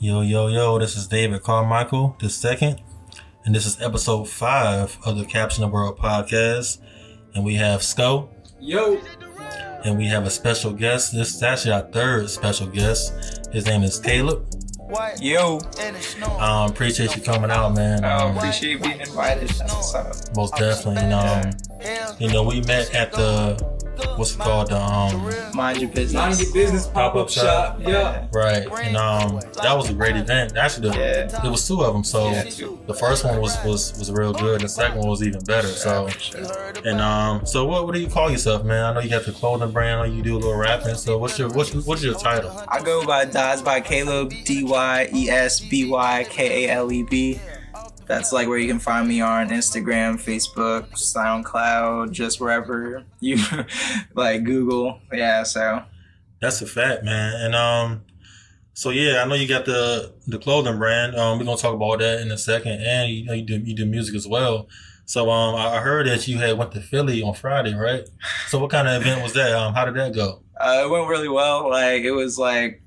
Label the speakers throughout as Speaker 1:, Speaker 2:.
Speaker 1: Yo, yo, yo, this is David Carmichael the second, and this is episode 5 of the Caption the World podcast. And we have Sco.
Speaker 2: Yo.
Speaker 1: And we have a special guest. This is actually our third special guest. His name is Caleb.
Speaker 3: Yo.
Speaker 1: Appreciate you coming out, man.
Speaker 3: Appreciate being invited. That's what's up.
Speaker 1: Most definitely. We met at the what's it called?
Speaker 3: Mind Your Business.
Speaker 2: Mind Your Business pop-up shop. Yeah.
Speaker 1: Right. And that was a great event. Actually, there was 2 of them. So the first one was real good. The second one was even better. So what do you call yourself, man? I know you got the clothing brand. I know you do a little rapping. So what's your title?
Speaker 3: I go by Dyes by Caleb, DYESBYKALEB. That's like where you can find me on Instagram, Facebook, SoundCloud, just wherever you like Google. Yeah, so
Speaker 1: that's a fact, man. And I know you got the clothing brand. We're gonna talk about that in a second. And you do music as well. So I heard that you had went to Philly on Friday, right? So what kind of event was that? How did that go?
Speaker 3: It went really well. Like it was like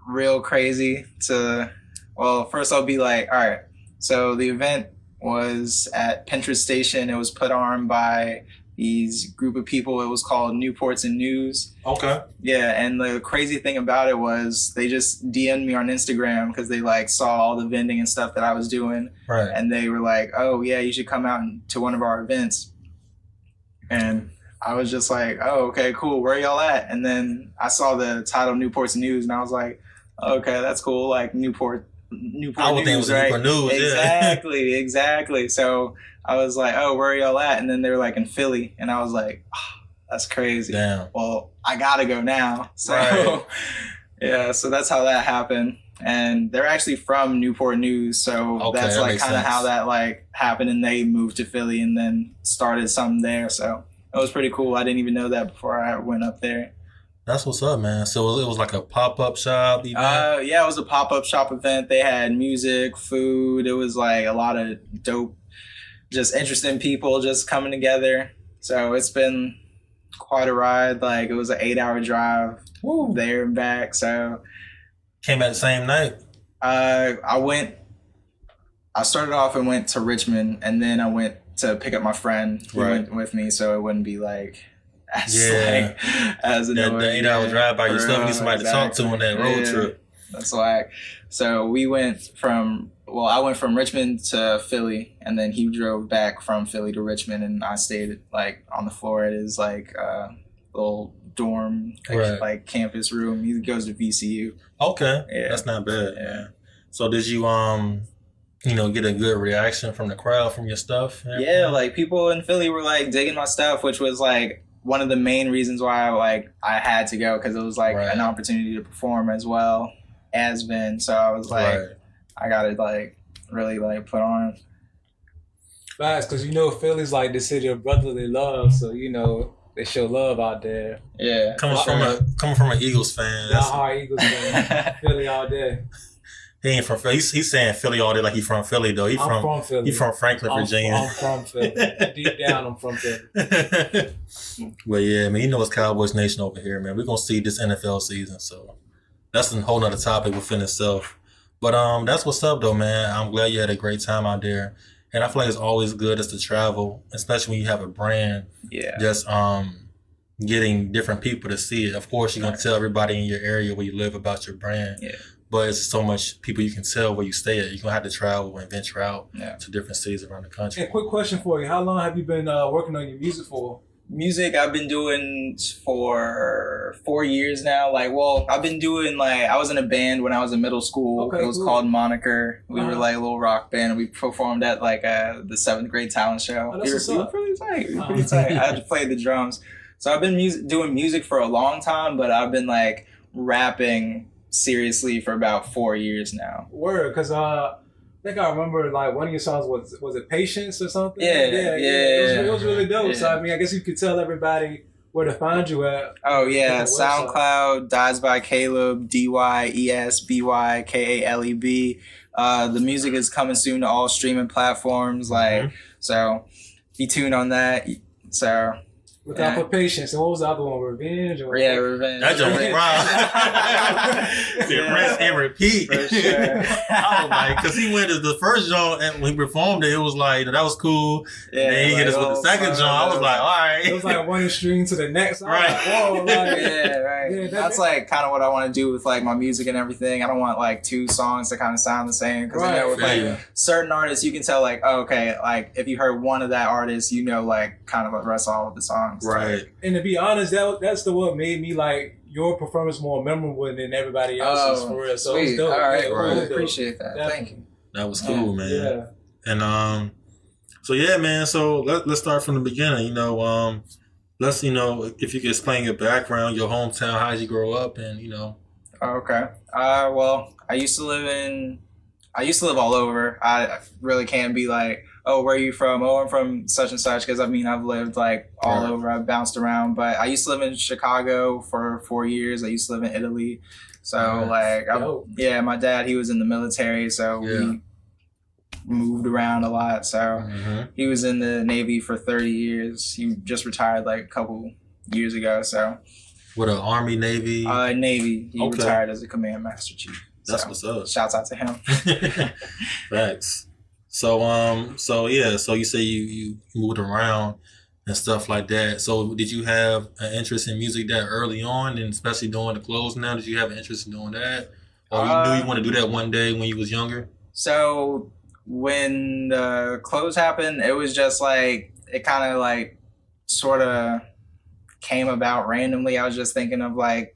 Speaker 3: real crazy first I'll be like, all right. So the event was at Pinterest Station. It was put on by these group of people. It was called Newports and News.
Speaker 1: Okay.
Speaker 3: Yeah, and the crazy thing about it was they just DM'd me on Instagram because they like saw all the vending and stuff that I was doing.
Speaker 1: Right.
Speaker 3: And they were like, oh yeah, you should come out to one of our events. And I was just like, oh, okay, cool. Where y'all at? And then I saw the title Newports and News and I was like, okay, that's cool. Like Newport News, right?
Speaker 1: Newport News,
Speaker 3: Exactly. So I was like, oh, where are y'all at? And then they were like in Philly. And I was like, oh, that's crazy.
Speaker 1: Damn.
Speaker 3: Well, I gotta go now. So
Speaker 1: right.
Speaker 3: Yeah, so that's how that happened. And they're actually from Newport News. So that's like kind of how that like happened. And they moved to Philly and then started something there. So it was pretty cool. I didn't even know that before I went up there.
Speaker 1: That's what's up, man. So it was like a pop-up shop event?
Speaker 3: Yeah, it was a pop-up shop event. They had music, food. It was like a lot of dope, just interesting people just coming together. So it's been quite a ride. Like it was an 8-hour drive there and back. So
Speaker 1: came at the same night?
Speaker 3: I started off and went to Richmond, and then I went to pick up my friend who went with me, so it wouldn't be like as annoying.
Speaker 1: The 8-hour drive by yourself. You need somebody to talk to on that road trip.
Speaker 3: That's like, so I went from Richmond to Philly, and then he drove back from Philly to Richmond, and I stayed like on the floor at his like little dorm, like campus room. He goes to VCU.
Speaker 1: Okay, that's not bad.
Speaker 3: Yeah.
Speaker 1: So did you get a good reaction from the crowd from your stuff?
Speaker 3: Yeah, like people in Philly were like digging my stuff, which was like one of the main reasons why I had to go, because it was like an opportunity to perform as well as Ben. So I was like, I gotta like really like put on.
Speaker 2: Facts, because Philly's like the city of brotherly love, so they show love out there.
Speaker 3: Yeah,
Speaker 1: coming from an Eagles fan.
Speaker 2: Die-hard Eagles fan. Philly all day.
Speaker 1: He ain't from Philly. He's saying Philly all day like he's from Philly, though.
Speaker 2: I'm from Philly.
Speaker 1: He's from Franklin, Virginia.
Speaker 2: I'm from Philly. Deep down, I'm from Philly.
Speaker 1: Well, yeah, man, it's Cowboys Nation over here, man. We're going to see this NFL season, so that's a whole nother topic within itself. But that's what's up, though, man. I'm glad you had a great time out there. And I feel like it's always good just to travel, especially when you have a brand.
Speaker 3: Yeah.
Speaker 1: Just getting different people to see it. Of course, you're going to tell everybody in your area where you live about your brand.
Speaker 3: Yeah.
Speaker 1: But it's so much people you can tell where you stay at. You're going to have to travel and venture out to different cities around the country.
Speaker 2: Hey, quick question for you. How long have you been working on your music for?
Speaker 3: Music I've been doing for 4 years now. I've been doing I was in a band when I was in middle school.
Speaker 2: Okay,
Speaker 3: it was called Moniker. We were like a little rock band, and we performed at the 7th grade talent show.
Speaker 2: Oh,
Speaker 3: we were pretty tight. I had to play the drums. So I've been doing music for a long time, but I've been rapping seriously for about 4 years now.
Speaker 2: Word, because I think I remember one of your songs was it Patience or something?
Speaker 3: Yeah.
Speaker 2: It was really dope. Yeah. So I guess you could tell everybody where to find you at.
Speaker 3: Oh yeah, SoundCloud, Dyes by Caleb, DYESBYKALEB. The music is coming soon to all streaming platforms. So be tuned on that. So
Speaker 2: Look out for Patience. And what was the other one? Revenge? Or
Speaker 3: Yeah, Revenge.
Speaker 1: That joke was wild.
Speaker 3: Yeah.
Speaker 1: Rinse and repeat.
Speaker 3: For sure.
Speaker 1: I was like, because he went as the first joint, and when he performed it, it was like, that was cool.
Speaker 3: Yeah,
Speaker 1: and then he hit us with the
Speaker 3: oh,
Speaker 1: second joint. I was like, all right.
Speaker 2: It was like one extreme to the next. I was
Speaker 1: Right.
Speaker 2: like, whoa, like,
Speaker 3: Yeah, right.
Speaker 2: Yeah,
Speaker 3: That's like kind of what I want to do with like my music and everything. I don't want like two songs to kind of sound the same because I know with like
Speaker 1: Yeah.
Speaker 3: certain artists you can tell like, oh, okay, like if you heard one of that artist, you know like kind of the rest of all of the songs.
Speaker 1: Right.
Speaker 2: And to be honest, that's the what made me like your performance more memorable than everybody else's for real. So it was
Speaker 3: Sweet.
Speaker 2: dope.
Speaker 3: All right,
Speaker 2: Yeah,
Speaker 3: well,
Speaker 2: it
Speaker 3: I
Speaker 2: was dope.
Speaker 3: appreciate that.
Speaker 2: Definitely.
Speaker 3: Thank you.
Speaker 1: That was cool, man.
Speaker 2: Yeah.
Speaker 1: And so yeah, man. So let's start from the beginning. You know, let's if you could explain your background, your hometown, how did you grow up, and
Speaker 3: Okay. Well, I used to live all over. I really can't be like, oh, where are you from? Oh, I'm from such and such. Because I mean, I've lived like all
Speaker 1: Right.
Speaker 3: over. I've bounced around. But I used to live in Chicago for 4 years. I used to live in Italy. So
Speaker 1: Nice.
Speaker 2: Dope.
Speaker 3: my dad, he was in the military. So
Speaker 1: Yeah.
Speaker 3: we moved around a lot. So
Speaker 1: Mhm.
Speaker 3: he was in the Navy for 30 years. He just retired like a couple years ago. So
Speaker 1: With an Army, Navy.
Speaker 3: Navy, he
Speaker 1: Okay.
Speaker 3: retired as a command master chief.
Speaker 1: That's
Speaker 3: So,
Speaker 1: what's up.
Speaker 3: shouts out to him.
Speaker 1: Facts. So yeah. So you say you moved around and stuff like that. So did you have an interest in music that early on, and especially doing the clothes now? Did you have an interest in doing that, or you knew you wanted to do that one day when you was younger?
Speaker 3: So when the close happened, it was just like it kind of like sort of came about randomly. I was just thinking of like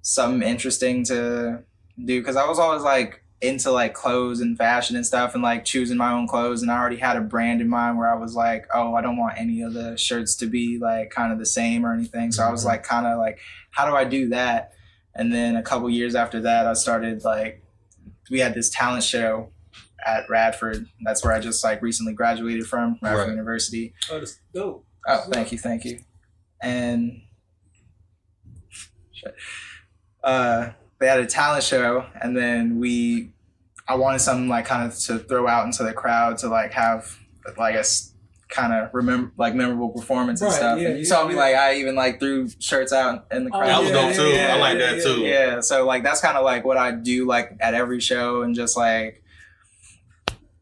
Speaker 3: something interesting to do because I was always like into like clothes and fashion and stuff and like choosing my own clothes, and I already had a brand in mind where I was like, oh, I don't want any of the shirts to be like kind of the same or anything. So I was
Speaker 1: Mhm.
Speaker 3: like kind of like, how do I do that? And then a couple years after that, I started like, we had this talent show at Radford. That's where I just like recently graduated from Radford
Speaker 1: Right.
Speaker 3: University.
Speaker 2: Oh, that's dope.
Speaker 3: Oh, thank you. And they had a talent show, and then I wanted something like kind of to throw out into the crowd to like have like a kind of memorable performance and
Speaker 2: Right,
Speaker 3: stuff.
Speaker 2: yeah,
Speaker 3: And you
Speaker 2: yeah,
Speaker 3: saw me
Speaker 2: yeah.
Speaker 3: like I even like threw shirts out in the
Speaker 2: Oh,
Speaker 3: crowd.
Speaker 1: That was dope too. I like that too.
Speaker 3: Yeah, so like that's kind of like what I do like at every show, and just like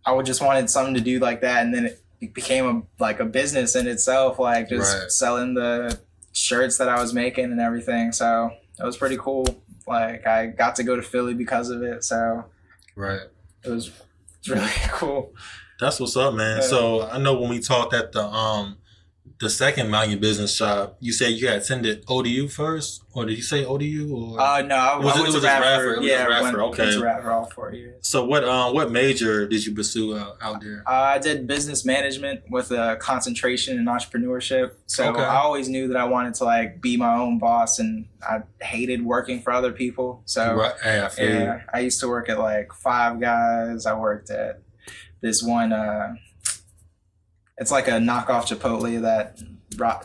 Speaker 3: I would just wanted something to do like that, and then it became a business in itself, like just
Speaker 1: Right.
Speaker 3: selling the shirts that I was making and everything. So it was pretty cool. Like I got to go to Philly because of it, so
Speaker 1: Right.
Speaker 3: it was really cool.
Speaker 1: That's what's up, man.
Speaker 3: Yeah.
Speaker 1: So I know when we talked at the second Mind Your Business shop, you said you had attended ODU first, or did you say ODU? Or
Speaker 3: No, I
Speaker 1: Was it-
Speaker 3: went
Speaker 1: it
Speaker 3: to
Speaker 1: was just
Speaker 3: Radford.
Speaker 1: Radford? It was
Speaker 3: Yeah,
Speaker 1: just Radford,
Speaker 3: went
Speaker 1: okay.
Speaker 3: to Radford all 4 years.
Speaker 1: so what major did you pursue out there?
Speaker 3: I did business management with a concentration in entrepreneurship. So
Speaker 1: Okay.
Speaker 3: I always knew that I wanted to like be my own boss, and I hated working for other people. So
Speaker 1: Right. Hey, I feel you.
Speaker 3: yeah, I used to work at like Five Guys. I worked at this one. It's like a knockoff Chipotle that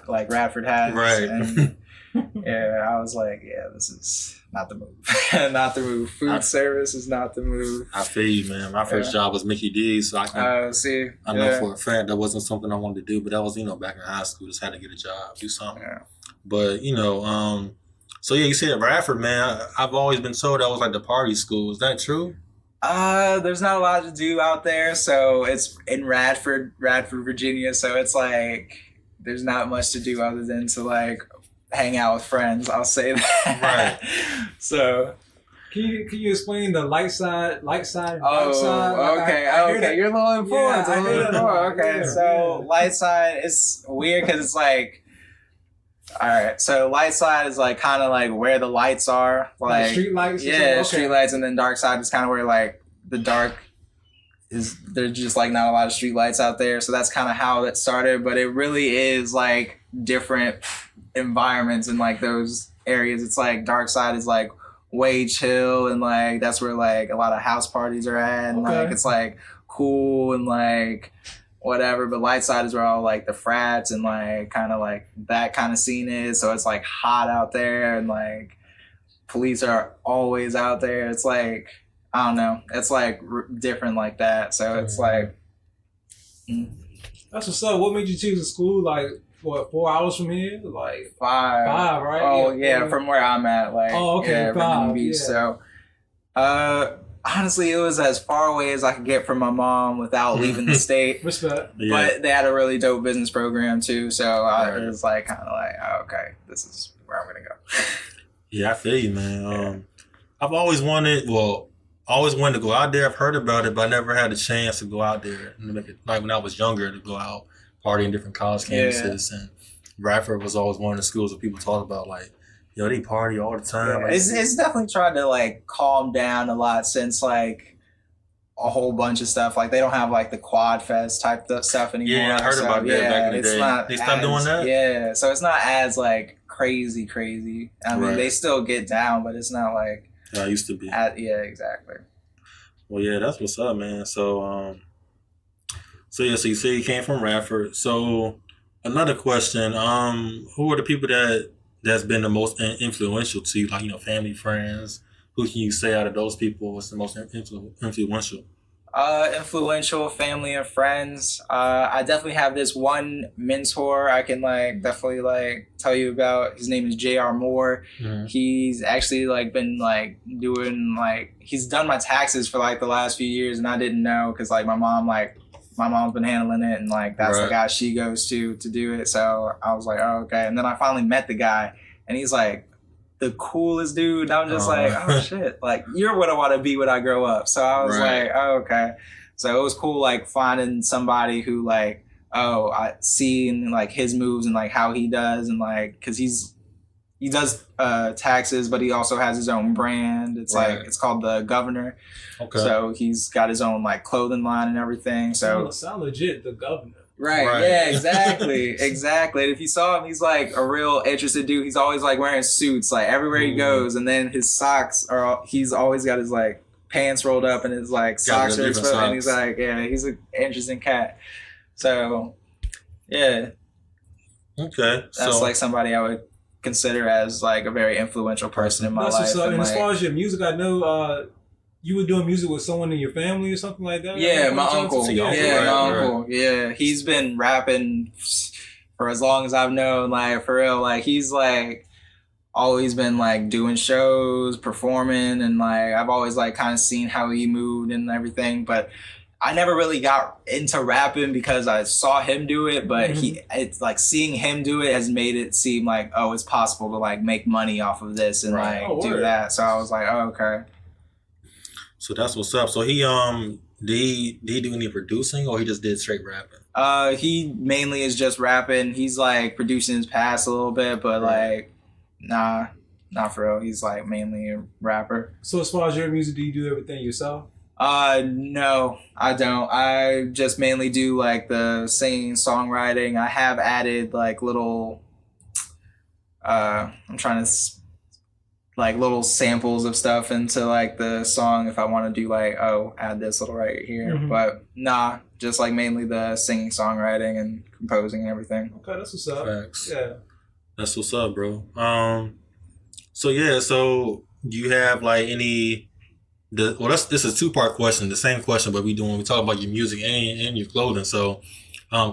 Speaker 3: like Radford has.
Speaker 1: Right.
Speaker 3: And yeah, I was like, yeah, this is not the move. Not the move. Food service is not the move.
Speaker 1: I feel you, man. My first job was Mickey D's, so I
Speaker 3: See,
Speaker 1: know
Speaker 3: yeah.
Speaker 1: for a fact that wasn't something I wanted to do, but that was back in high school, just had to get a job, do something.
Speaker 3: Yeah.
Speaker 1: But so yeah, you said Radford, man. I've always been told that was like the party school. Is that true?
Speaker 3: There's not a lot to do out there, so it's in Radford, Virginia. So it's like there's not much to do other than to like hang out with friends. I'll say that.
Speaker 1: Right.
Speaker 3: So.
Speaker 2: Can you explain the light side, and dark side? Like,
Speaker 3: Okay,
Speaker 2: I hear
Speaker 3: okay.
Speaker 2: that-
Speaker 3: You're a little informed.
Speaker 2: Yeah, I hear that.
Speaker 3: Okay,
Speaker 2: Yeah,
Speaker 3: so
Speaker 2: yeah.
Speaker 3: light side is weird because it's like, all right. So light side is like kind of like where the lights are,
Speaker 2: Like street lights. or
Speaker 3: yeah,
Speaker 2: something? Okay.
Speaker 3: street lights, and then dark side is kind of where like the dark is. There's just like not a lot of street lights out there, so that's kind of how that started. But it really is like different environments in like those areas. It's like dark side is like way chill, and like that's where like a lot of house parties are at, and
Speaker 2: Okay.
Speaker 3: like it's like cool and like whatever. But light side is where all like the frats and like kind of like that kind of scene is. So it's like hot out there, and like police are always out there. It's like I don't know. It's like different like that. So it's like
Speaker 2: That's what's up. What made you choose a school like what, 4 hours from here? Like
Speaker 3: Five,
Speaker 2: right?
Speaker 3: Oh yeah, from where I'm at, like
Speaker 2: okay,
Speaker 3: yeah, Virginia
Speaker 2: 5.
Speaker 3: Beach.
Speaker 2: Yeah.
Speaker 3: So, honestly, it was as far away as I could get from my mom without leaving the state.
Speaker 2: Respect.
Speaker 1: Yeah.
Speaker 3: But they had a really dope business program too, so
Speaker 1: Right.
Speaker 3: it was like kind of like, oh, okay, this is where I'm gonna go.
Speaker 1: Yeah, I feel you, man. I've always wanted to go out there. I've heard about it, but I never had a chance to go out there. Like when I was younger, to go out party in different college campuses, and Radford was always one of the schools that people talk about. Like, yo, they party all the time.
Speaker 3: Yeah,
Speaker 1: Like,
Speaker 3: it's definitely tried to like calm down a lot since like a whole bunch of stuff. Like they don't have like the Quad Fest type stuff anymore.
Speaker 1: Yeah, I heard about that back in the
Speaker 3: it's
Speaker 1: day.
Speaker 3: not
Speaker 1: They stopped doing that?
Speaker 3: Yeah, so it's not as like crazy. I mean,
Speaker 1: Right.
Speaker 3: they still get down, but it's not like
Speaker 1: I used to be.
Speaker 3: yeah, exactly.
Speaker 1: Well, yeah, that's what's up, man. So you say you came from Radford. So another question, who are the people that's been the most influential to you? Like, family, friends. Who can you say out of those people was the most influential?
Speaker 3: Influential family and friends. I definitely have this one mentor I can like definitely like tell you about. His name is J.R. Moore.
Speaker 1: Mhm.
Speaker 3: He's actually like been like doing like he's done my taxes for like the last few years, and I didn't know because like my mom's been handling it, and like that's the
Speaker 1: Right.
Speaker 3: guy she goes to do it. So I was like, oh, okay. And then I finally met the guy, and he's like the coolest dude. And I'm just like, oh shit, like you're what I want to be when I grow up. So I was
Speaker 1: Right.
Speaker 3: like, oh, okay. So it was cool, like finding somebody who like, oh, I seen like his moves and like how he does, and like because he does taxes, but he also has his own brand. It's
Speaker 1: Right.
Speaker 3: like it's called The Governor.
Speaker 1: Okay.
Speaker 3: So he's got his own like clothing line and everything. So
Speaker 2: sound legit, The Governor.
Speaker 3: right,
Speaker 1: Right.
Speaker 3: yeah, exactly. And if you saw him, he's like a real interested dude. He's always like wearing suits like everywhere he goes, and then his socks he's always got his like pants rolled up and his like socks
Speaker 1: the
Speaker 3: are
Speaker 1: different
Speaker 3: exposed, and he's
Speaker 1: socks.
Speaker 3: like, yeah, he's an interesting cat. So yeah,
Speaker 1: Okay.
Speaker 3: that's
Speaker 1: So
Speaker 3: like somebody I would consider as like a very influential person in my
Speaker 2: That's
Speaker 3: life.
Speaker 2: what's up.
Speaker 3: And,
Speaker 2: And as
Speaker 3: like,
Speaker 2: far as your music, I know you were doing music with someone in your family or something like that.
Speaker 3: yeah, my uncle.
Speaker 1: So your uncle,
Speaker 3: Yeah,
Speaker 1: right,
Speaker 3: my
Speaker 1: right.
Speaker 3: uncle. Yeah, he's been rapping for as long as I've known. Like for real, like he's like always been like doing shows, performing, and like I've always like kind of seen how he moved and everything. But I never really got into rapping because I saw him do it. But it's like seeing him do it has made it seem like, oh, it's possible to like make money off of this and
Speaker 1: Right.
Speaker 3: like
Speaker 2: Oh,
Speaker 3: do
Speaker 2: word.
Speaker 3: that. So I was like, oh, okay.
Speaker 1: So that's what's up. So he did he do any producing, or he just did straight rapping?
Speaker 3: He mainly is just rapping. He's like producing his past a little bit, but like, nah, not for real. He's like mainly a rapper.
Speaker 2: So as far as your music, do you do everything yourself?
Speaker 3: No, I don't. I just mainly do like the singing, songwriting. I have added like little, I'm trying to like little samples of stuff into like the song if I want to do like, oh, add this little right here.
Speaker 2: Mhm.
Speaker 3: But nah, just like mainly the singing, songwriting, and composing and everything.
Speaker 2: Okay, that's what's up.
Speaker 1: Facts.
Speaker 2: Yeah.
Speaker 1: That's what's up, bro. So do you have like any? This is a 2-part question. The same question, but we talk about your music and your clothing. So,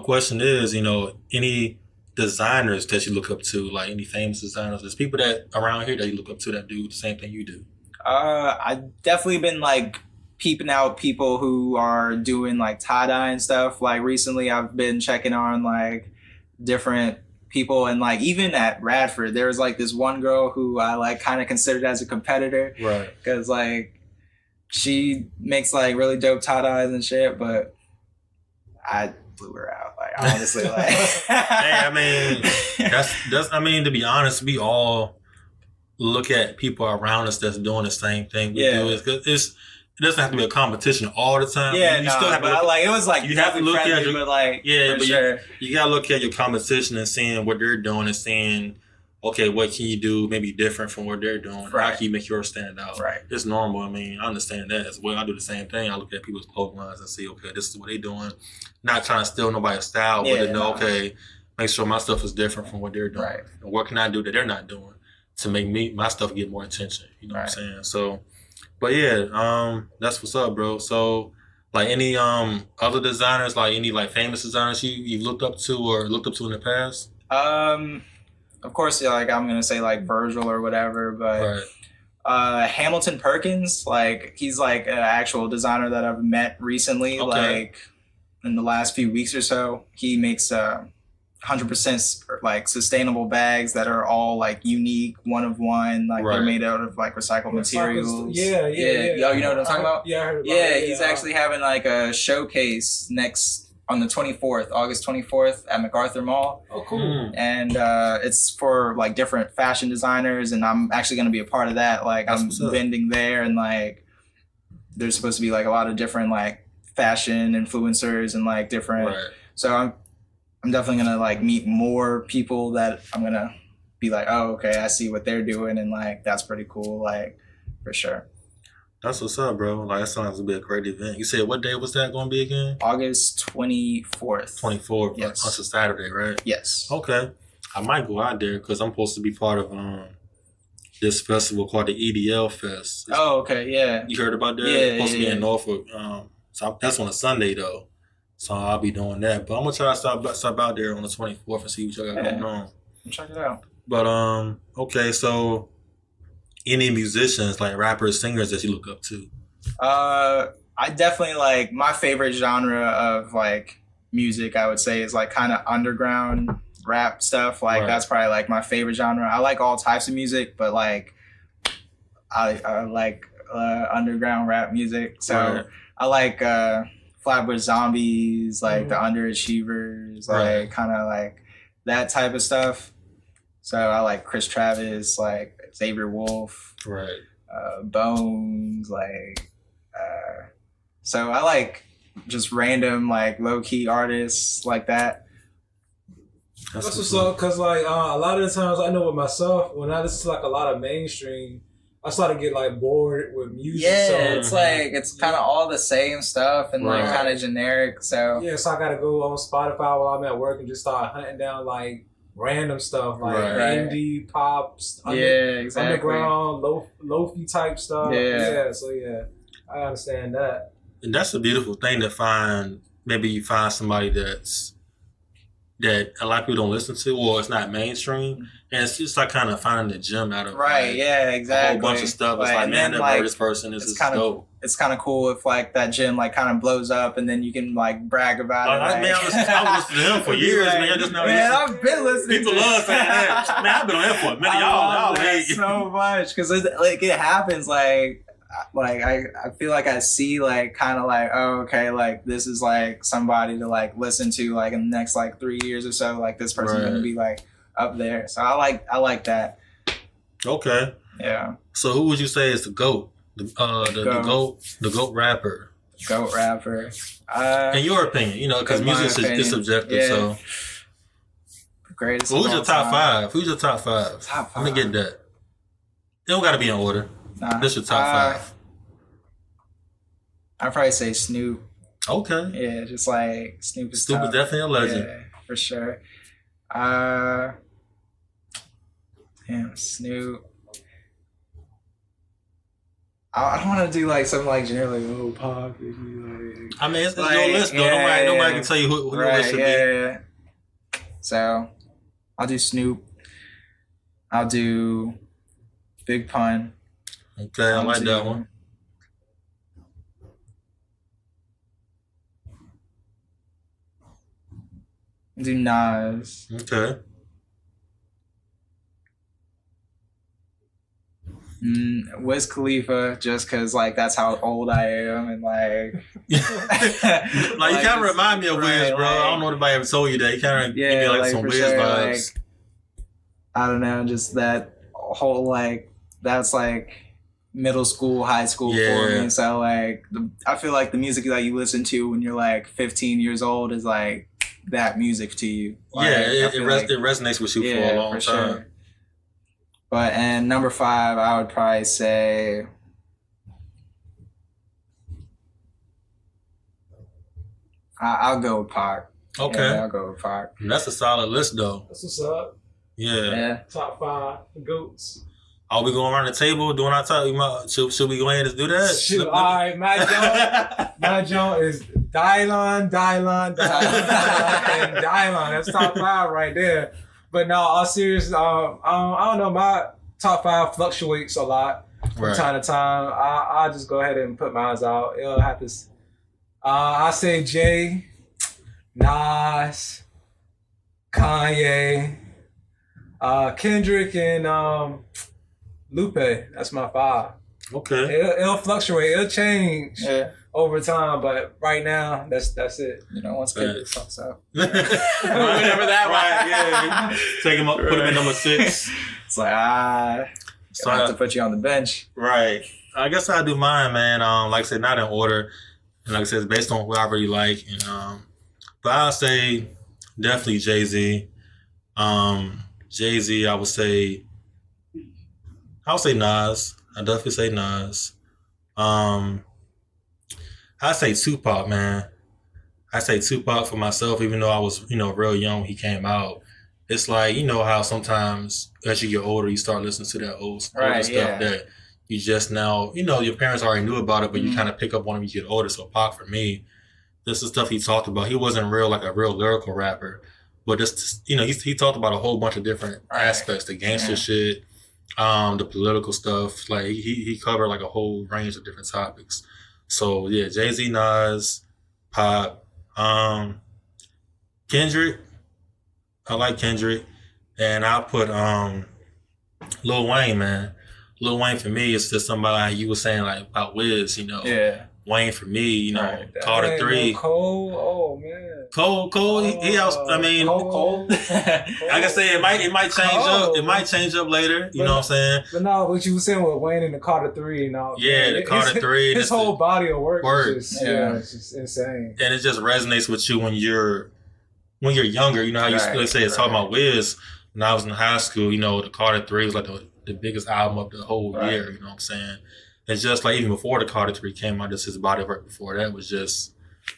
Speaker 1: question is, any designers that you look up to, like any famous designers? There's people that around here that you look up to that do the same thing you do.
Speaker 3: I've definitely been like peeping out people who are doing like tie-dye and stuff. Like recently I've been checking on like different people, and like even at Radford there was like this one girl who I like kind of considered as a competitor
Speaker 1: Right.
Speaker 3: because like she makes like really dope tie-dyes and shit, but I blew her out. Like honestly, like
Speaker 1: Hey, I mean, that's. I mean, to be honest, we all look at people around us that's doing the same thing we
Speaker 3: Yeah.
Speaker 1: do. It doesn't have to be a competition all the time.
Speaker 3: yeah,
Speaker 1: you still have to
Speaker 3: but
Speaker 1: look,
Speaker 3: like it was like
Speaker 1: you have to
Speaker 3: definitely
Speaker 1: look at
Speaker 3: friendly,
Speaker 1: your-
Speaker 3: but like
Speaker 1: Yeah,
Speaker 3: for
Speaker 1: but
Speaker 3: sure.
Speaker 1: you gotta look at your competition and seeing what they're doing and seeing, okay, what can you do maybe different from what they're doing? How
Speaker 3: Right.
Speaker 1: can you make yours stand out?
Speaker 3: Right.
Speaker 1: It's normal. I mean, I understand that as well. I do the same thing. I look at people's clothing lines and see, okay, this is what they're doing. Not trying to steal nobody's style, but
Speaker 3: Yeah,
Speaker 1: to know,
Speaker 3: no.
Speaker 1: okay, make sure my stuff is different from what they're doing.
Speaker 3: Right.
Speaker 1: And what can I do that they're not doing to make my stuff get more attention? You know what I'm saying? So, but yeah, that's what's up, bro. So, like any other designers, like any like famous designers you've looked up to or looked up to in the past?
Speaker 3: Of course, yeah, like I'm gonna say like Virgil or whatever, but
Speaker 1: Right.
Speaker 3: Hamilton Perkins, like he's like an actual designer that I've met recently,
Speaker 1: Okay.
Speaker 3: like in the last few weeks or so. He makes 100% like sustainable bags that are all like unique, one of one, like they're
Speaker 1: Right.
Speaker 3: made out of like recycled materials.
Speaker 2: Yeah.
Speaker 3: Oh, you know what I'm talking about?
Speaker 2: Yeah, I heard about
Speaker 3: Yeah,
Speaker 2: it.
Speaker 3: he's actually having like a showcase next on the 24th, August 24th at MacArthur Mall.
Speaker 2: Oh, cool.
Speaker 1: Mm.
Speaker 3: And it's for like different fashion designers, and I'm actually going to be a part of that. Like
Speaker 1: That's
Speaker 3: I'm
Speaker 1: what's up.
Speaker 3: vending there, and like there's supposed to be like a lot of different like fashion influencers and like different.
Speaker 1: Right.
Speaker 3: So I'm definitely gonna like meet more people that I'm gonna be like, oh, okay, I see what they're doing, and like that's pretty cool, like for sure.
Speaker 1: That's what's up, bro. Like that sounds to be a great event. You said what day was that going to be again?
Speaker 3: August 24th.
Speaker 1: 24th.
Speaker 3: Yes.
Speaker 1: That's a Saturday, right?
Speaker 3: Yes.
Speaker 1: Okay. I might go out there because I'm supposed to be part of this festival called the EDL Fest.
Speaker 3: Oh, okay, yeah.
Speaker 1: You heard about that?
Speaker 3: Yeah,
Speaker 1: It's supposed to be
Speaker 3: yeah.
Speaker 1: in Norfolk. That's on a Sunday though, so I'll be doing that. But I'm gonna try to stop out there on the 24th and see what y'all got
Speaker 3: Yeah.
Speaker 1: going on.
Speaker 3: Check it out.
Speaker 1: But okay. So, any musicians like rappers, singers that you look up to?
Speaker 3: I definitely like my favorite genre of like music. I would say is like kind of underground rap stuff. Like
Speaker 1: Right.
Speaker 3: that's probably like my favorite genre. I like all types of music, but like I like underground rap music. So
Speaker 1: Right.
Speaker 3: I like Flatbush Zombies, like the Underachievers,
Speaker 1: Right.
Speaker 3: like kind of like that type of stuff. So I like Chris Travis, like Xavier Wolf,
Speaker 1: Right.
Speaker 3: Bones, like so I like just random like low key artists like that.
Speaker 2: That's what's up, because like a lot of the times I know with myself, when I listen to like a lot of mainstream, I start to get like bored with music.
Speaker 3: Yeah,
Speaker 2: so,
Speaker 3: it's like it's kind of all the same stuff and like
Speaker 1: Right.
Speaker 3: kind of generic. So
Speaker 2: yeah, so I gotta go on Spotify while I'm at work and just start hunting down like random stuff like
Speaker 1: Right.
Speaker 2: indie pop,
Speaker 3: yeah, exactly.
Speaker 2: underground, lo-fi type stuff.
Speaker 3: Yeah.
Speaker 2: So yeah, I understand that.
Speaker 1: And that's a beautiful thing to find. Maybe you find somebody that a lot of people don't listen to, or it's not mainstream, and it's just like kind of finding the gem out of
Speaker 3: Right,
Speaker 1: like,
Speaker 3: yeah,
Speaker 1: a
Speaker 3: exactly.
Speaker 1: whole bunch of stuff. It's
Speaker 3: Like,
Speaker 1: like,
Speaker 3: and
Speaker 1: man,
Speaker 3: then,
Speaker 1: I
Speaker 3: like,
Speaker 1: heard this person. This
Speaker 3: it's
Speaker 1: is
Speaker 3: kinda-
Speaker 1: dope.
Speaker 3: It's kind of cool if like that gym like kind of blows up, and then you can like brag about
Speaker 1: Like,
Speaker 3: it.
Speaker 1: man, I was listening to him for years,
Speaker 3: Like,
Speaker 1: man. I just know
Speaker 3: man, I've been listening.
Speaker 1: people
Speaker 3: to
Speaker 1: love
Speaker 3: this.
Speaker 1: saying that. Man, I've been on here for a minute.
Speaker 3: I
Speaker 1: Y'all
Speaker 3: love that
Speaker 1: hate.
Speaker 3: so much because like it happens like I feel like I see like kind of like, oh, okay, like this is like somebody to like listen to like in the next like 3 years or so, like this person's
Speaker 1: Right.
Speaker 3: gonna be like up there. So I like that.
Speaker 1: Okay,
Speaker 3: Yeah.
Speaker 1: so who would you say is the GOAT? The GOAT rapper.
Speaker 3: Goat rapper.
Speaker 1: In your opinion, you know, because
Speaker 3: In my
Speaker 1: music is
Speaker 3: opinion,
Speaker 1: subjective.
Speaker 3: yeah.
Speaker 1: So,
Speaker 3: Greatest.
Speaker 1: who's
Speaker 3: of
Speaker 1: your
Speaker 3: all
Speaker 1: top
Speaker 3: time.
Speaker 1: five? Who's your top five?
Speaker 3: Top
Speaker 1: Let me
Speaker 3: five.
Speaker 1: get that. It don't got to be in order.
Speaker 3: Nah.
Speaker 1: This your top five.
Speaker 3: I'd probably say Snoop.
Speaker 1: Okay.
Speaker 3: Yeah, just like Snoop is
Speaker 1: Snoop is
Speaker 3: top.
Speaker 1: definitely a legend.
Speaker 3: Yeah, for sure. Damn, Snoop. I don't want to do like something like generic, like, oh, Pac. Like,
Speaker 1: I mean, it's
Speaker 3: Like,
Speaker 1: your list though.
Speaker 3: yeah,
Speaker 1: Nobody
Speaker 3: yeah.
Speaker 1: can tell you who your
Speaker 3: right,
Speaker 1: list should
Speaker 3: yeah. So, I'll do Snoop. I'll do Big Pun.
Speaker 1: be. Okay, I
Speaker 3: I'll
Speaker 1: like
Speaker 3: do-
Speaker 1: that one.
Speaker 3: Do Nas.
Speaker 1: Okay.
Speaker 3: Wiz Khalifa, just because like that's how old I am, and like
Speaker 1: Like you kind
Speaker 3: just-
Speaker 1: of remind me of Wiz,
Speaker 3: right,
Speaker 1: bro. I don't know if anybody ever told you that. You kind of give me like some
Speaker 3: for
Speaker 1: Wiz
Speaker 3: sure,
Speaker 1: vibes.
Speaker 3: like, I don't know, just that whole like that's like middle school, high school for
Speaker 1: Yeah.
Speaker 3: me. So like, I feel like the music that you listen to when you're like 15 years old is like that music to you. Like,
Speaker 1: Yeah,
Speaker 3: I
Speaker 1: it
Speaker 3: feel like-
Speaker 1: resonates with you for a long time.
Speaker 3: But and number 5, I would probably say. I'll go with Pac.
Speaker 1: Okay,
Speaker 3: Yeah, I'll go with Pac.
Speaker 1: that's a solid list though.
Speaker 2: That's what's up.
Speaker 1: Yeah.
Speaker 3: Yeah.
Speaker 2: Top 5 goats.
Speaker 1: Are we going around the table doing our top? Should we go ahead and just do that?
Speaker 2: Shoot, all right, my John. My John is Dylon, and Dylon. That's top 5 right there. But no, all serious. I don't know. My top 5 fluctuates a lot from
Speaker 1: Right.
Speaker 2: time to time. I'll just go ahead and put mine out. It'll have to. I say Jay, Nas, Kanye, Kendrick, and Lupe. That's my 5.
Speaker 1: Okay.
Speaker 2: It'll fluctuate. It'll change
Speaker 3: Yeah.
Speaker 2: over time, but right now, that's it.
Speaker 3: You know, once Kendrick fucks up.
Speaker 1: Whenever
Speaker 3: that
Speaker 1: right, yeah. Take him up, put him in number 6.
Speaker 3: It's like, I have to put you on the bench.
Speaker 1: Right. I guess I'll do mine, man. Like I said, not in order. And like I said, it's based on what I really like. And but I'll say definitely Jay-Z. Jay-Z, I would say Nas. I definitely say Nas. I say Tupac, man. I say Tupac for myself, even though I was, real young when he came out. It's like, you know how sometimes as you get older, you start listening to that older stuff that you just now, your parents already knew about it, but you kind of pick up on it when you get older. So Pac, for me, this is stuff he talked about. He wasn't like a real lyrical rapper, but just, he talked about a whole bunch of different aspects, the gangster shit, the political stuff. Like he covered like a whole range of different topics. So yeah, Jay-Z, Nas, Pop, Kendrick. I like Kendrick, and I'll put Lil Wayne, man. Lil Wayne for me is just somebody like you were saying like about Wiz,
Speaker 3: Yeah.
Speaker 1: Wayne for me, Carter 3.
Speaker 2: Cole, oh man.
Speaker 1: Cole, he else. I mean,
Speaker 2: Cole.
Speaker 1: like I say, it might change up. It might change up later. You know what I'm saying?
Speaker 2: But no, what you were saying with Wayne and the Carter 3 and all.
Speaker 1: Yeah, the Carter 3.
Speaker 2: His whole body of work is just,
Speaker 3: it's
Speaker 2: just insane.
Speaker 1: And it just resonates with you when you're younger. You know how you let's say it's talking about Wiz. When I was in high school, the Carter 3 was like the biggest album of the whole year. You know what I'm saying? It's just like even before the Carter 3 came out, just his body of work before that was just,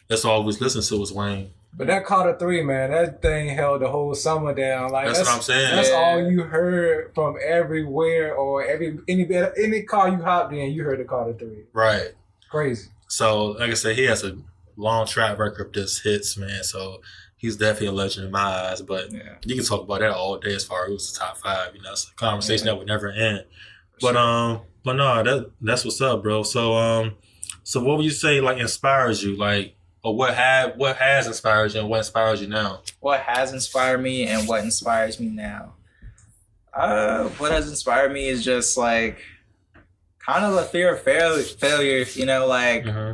Speaker 1: that's all we was listening to was Wayne.
Speaker 2: But that Carter 3, man, that thing held the whole summer down. Like
Speaker 1: that's what I'm saying.
Speaker 2: That's all you heard from everywhere, or any car you hopped in, you heard the Carter 3.
Speaker 1: Right.
Speaker 2: Crazy.
Speaker 1: So, like I said, he has a long track record of just hits, man. So he's definitely a legend in my eyes. But you can talk about that all day as far as who's the top 5. It's a conversation that would never end. But no, that's what's up, bro. So so what would you say like inspires you, like, or what has inspired you and what inspires you now?
Speaker 3: What has inspired me and what inspires me now? What has inspired me is just like kind of a fear of failure.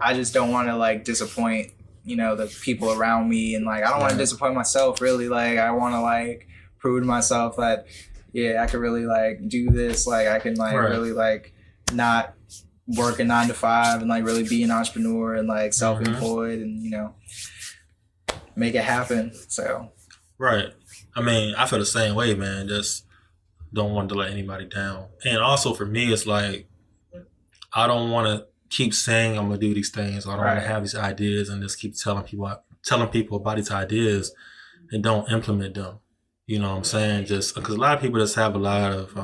Speaker 3: I just don't want to like disappoint, the people around me, and like I don't want to disappoint myself. Really, like I want to like prove to myself that I could really like do this. Like I can like really like not work a 9 to 5 and like really be an entrepreneur and like self-employed and make it happen. So
Speaker 1: right. I mean, I feel the same way, man. Just don't want to let anybody down. And also for me, it's like I don't want to keep saying I'm gonna do these things. I don't want to have these ideas and just keep telling people about these ideas and don't implement them. You know what I'm saying? Just because a lot of people just have a lot of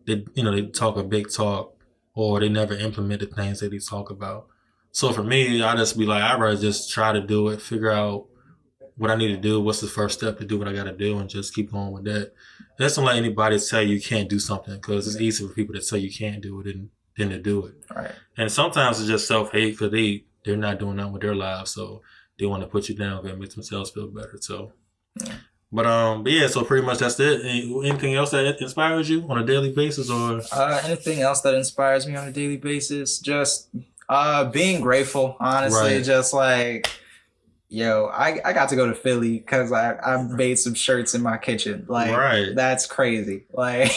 Speaker 1: they talk a big talk, or they never implement the things that they talk about. So for me, I just be like, I'd rather just try to do it, figure out what I need to do, what's the first step to do what I got to do, and just keep going with that. Let's don't let anybody tell you can't do something, because it's easy for people to tell you can't do it than to do it.
Speaker 3: Right. And
Speaker 1: sometimes it's just self-hate because they're not doing nothing with their lives, so they want to put you down and make themselves feel better. So, but yeah, so pretty much that's it. Anything else that inspires you on a daily basis, or
Speaker 3: anything else that inspires me on a daily basis? Just being grateful, honestly.
Speaker 1: Right.
Speaker 3: Just like, I got to go to Philly because I made some shirts in my kitchen. Like, that's crazy. Like,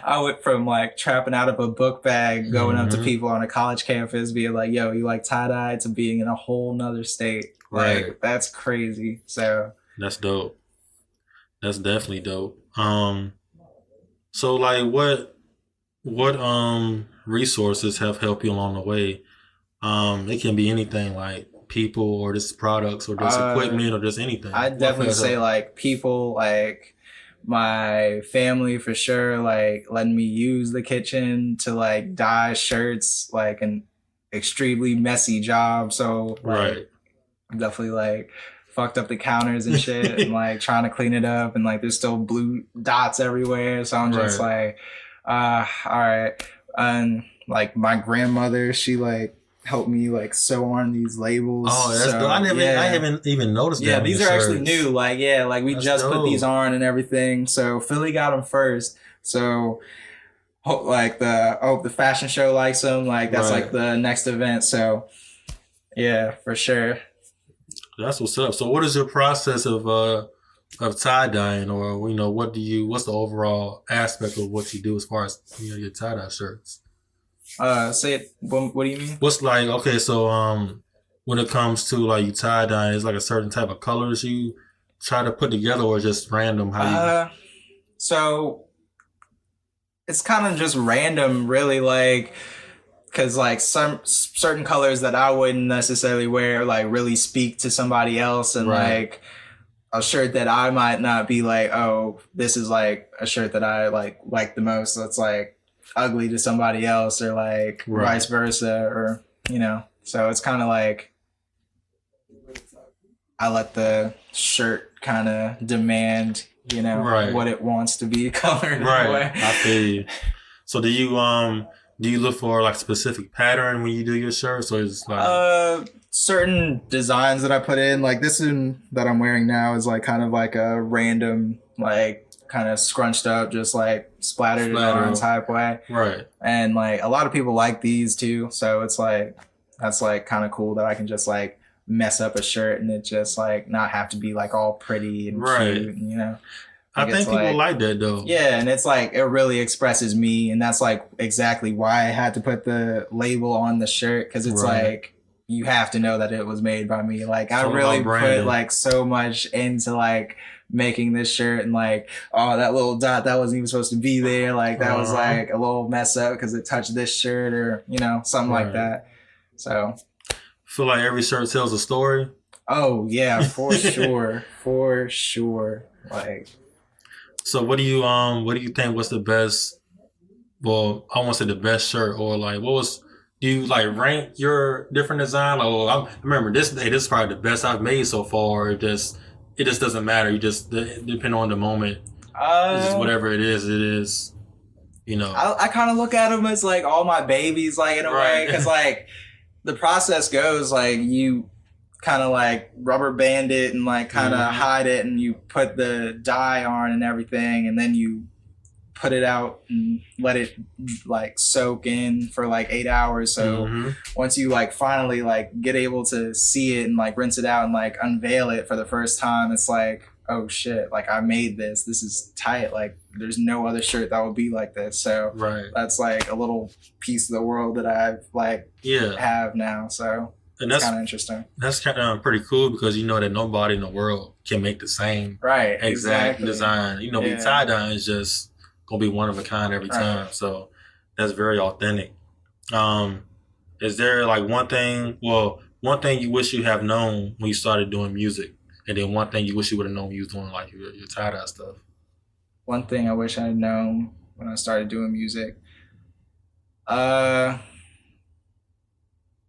Speaker 3: I went from like trapping out of a book bag, going up to people on a college campus, being like, "Yo, you like tie-dye?" to being in a whole nother state.
Speaker 1: Right.
Speaker 3: Like, that's crazy. So
Speaker 1: that's dope. That's definitely dope. So like what resources have helped you along the way? It can be anything, like people or just products or just equipment or just anything.
Speaker 3: I'd definitely say like people, like my family for sure, like letting me use the kitchen to like dye shirts, like an extremely messy job. So like, I'm definitely like fucked up the counters and shit and like trying to clean it up and like there's still blue dots everywhere. So I'm just like, all right. And like my grandmother, she like helped me like sew on these labels.
Speaker 1: Oh, that's
Speaker 3: so,
Speaker 1: dope. I haven't even noticed that.
Speaker 3: Yeah,
Speaker 1: on
Speaker 3: these
Speaker 1: your
Speaker 3: are actually
Speaker 1: shirts.
Speaker 3: new. Like, yeah, like we
Speaker 1: That's
Speaker 3: just put
Speaker 1: dope.
Speaker 3: these on and everything. So Philly got them first. So hope like the fashion show likes them. Like that's
Speaker 1: Right.
Speaker 3: like the next event. So yeah, for sure.
Speaker 1: That's what's up. So, what is your process of tie dyeing, or what's the overall aspect of what you do as far as your tie dye shirts?
Speaker 3: Say it. What do you mean?
Speaker 1: What's like okay? So, when it comes to like you tie dyeing, is like a certain type of colors you try to put together, or just random? How
Speaker 3: So it's kind of just random, really, like. Because like some certain colors that I wouldn't necessarily wear like really speak to somebody else, and
Speaker 1: Right.
Speaker 3: like a shirt that I might not be like, oh, this is like a shirt that I like the most. So it's like ugly to somebody else, or like
Speaker 1: Right.
Speaker 3: vice versa, or So it's kind of like I let the shirt kind of demand,
Speaker 1: Right.
Speaker 3: what it wants to be colored.
Speaker 1: right?
Speaker 3: In a way.
Speaker 1: I feel you. So, do you look for like specific pattern when you do your shirts, or is it like
Speaker 3: Certain designs that I put in, like this one that I'm wearing now is like kind of like a random, like kind of scrunched up, just like splattered it on type way.
Speaker 1: right?
Speaker 3: And like a lot of people like these too. So it's like, that's like kind of cool that I can just like mess up a shirt and it just like not have to be like all pretty and
Speaker 1: Right.
Speaker 3: cute,
Speaker 1: I think people like that though.
Speaker 3: Yeah, and it's like it really expresses me, and that's like exactly why I had to put the label on the shirt, because it's
Speaker 1: Right.
Speaker 3: like you have to know that it was made by me. Like I
Speaker 1: It's all
Speaker 3: really
Speaker 1: about branding.
Speaker 3: put like so much into like making this shirt, and like that little dot that wasn't even supposed to be there, like that was
Speaker 1: Uh-huh.
Speaker 3: like a little mess up because it touched this shirt, or something
Speaker 1: Right.
Speaker 3: like that. So
Speaker 1: Feel like every shirt tells a story.
Speaker 3: oh yeah, for sure, for sure. Like
Speaker 1: So what do you think was the best? Well, I won't say the best shirt, or like do you like rank your different design? Like, I remember this is probably the best I've made so far. It just doesn't matter. You just depend on the moment. It's just whatever it is. It is.
Speaker 3: I kind of look at them as like all my babies, like in a way,
Speaker 1: Right.
Speaker 3: because like the process goes like you kind of like rubber band it and like kind of
Speaker 1: Mhm.
Speaker 3: hide it, and you put the dye on and everything, and then you put it out and let it like soak in for like 8 hours. So
Speaker 1: Mhm.
Speaker 3: once you like finally like get able to see it and like rinse it out and like unveil it for the first time, it's like, oh shit, like I made this. This is tight. Like there's no other shirt that would be like this. So
Speaker 1: Right.
Speaker 3: that's like a little piece of the world that I've like
Speaker 1: Yeah.
Speaker 3: have now. So
Speaker 1: And
Speaker 3: it's
Speaker 1: that's
Speaker 3: kind of interesting.
Speaker 1: kind of pretty cool, because you know that nobody in the world can make the same
Speaker 3: Right.
Speaker 1: exact design.
Speaker 3: Yeah.
Speaker 1: Be tie dye is just gonna be one of a kind every
Speaker 3: Right.
Speaker 1: time. So that's very authentic. Is there like one thing you wish you have known when you started doing music, and then one thing you wish you would have known when you was doing like your tie dye stuff?
Speaker 3: One thing I wish I had known when I started doing music,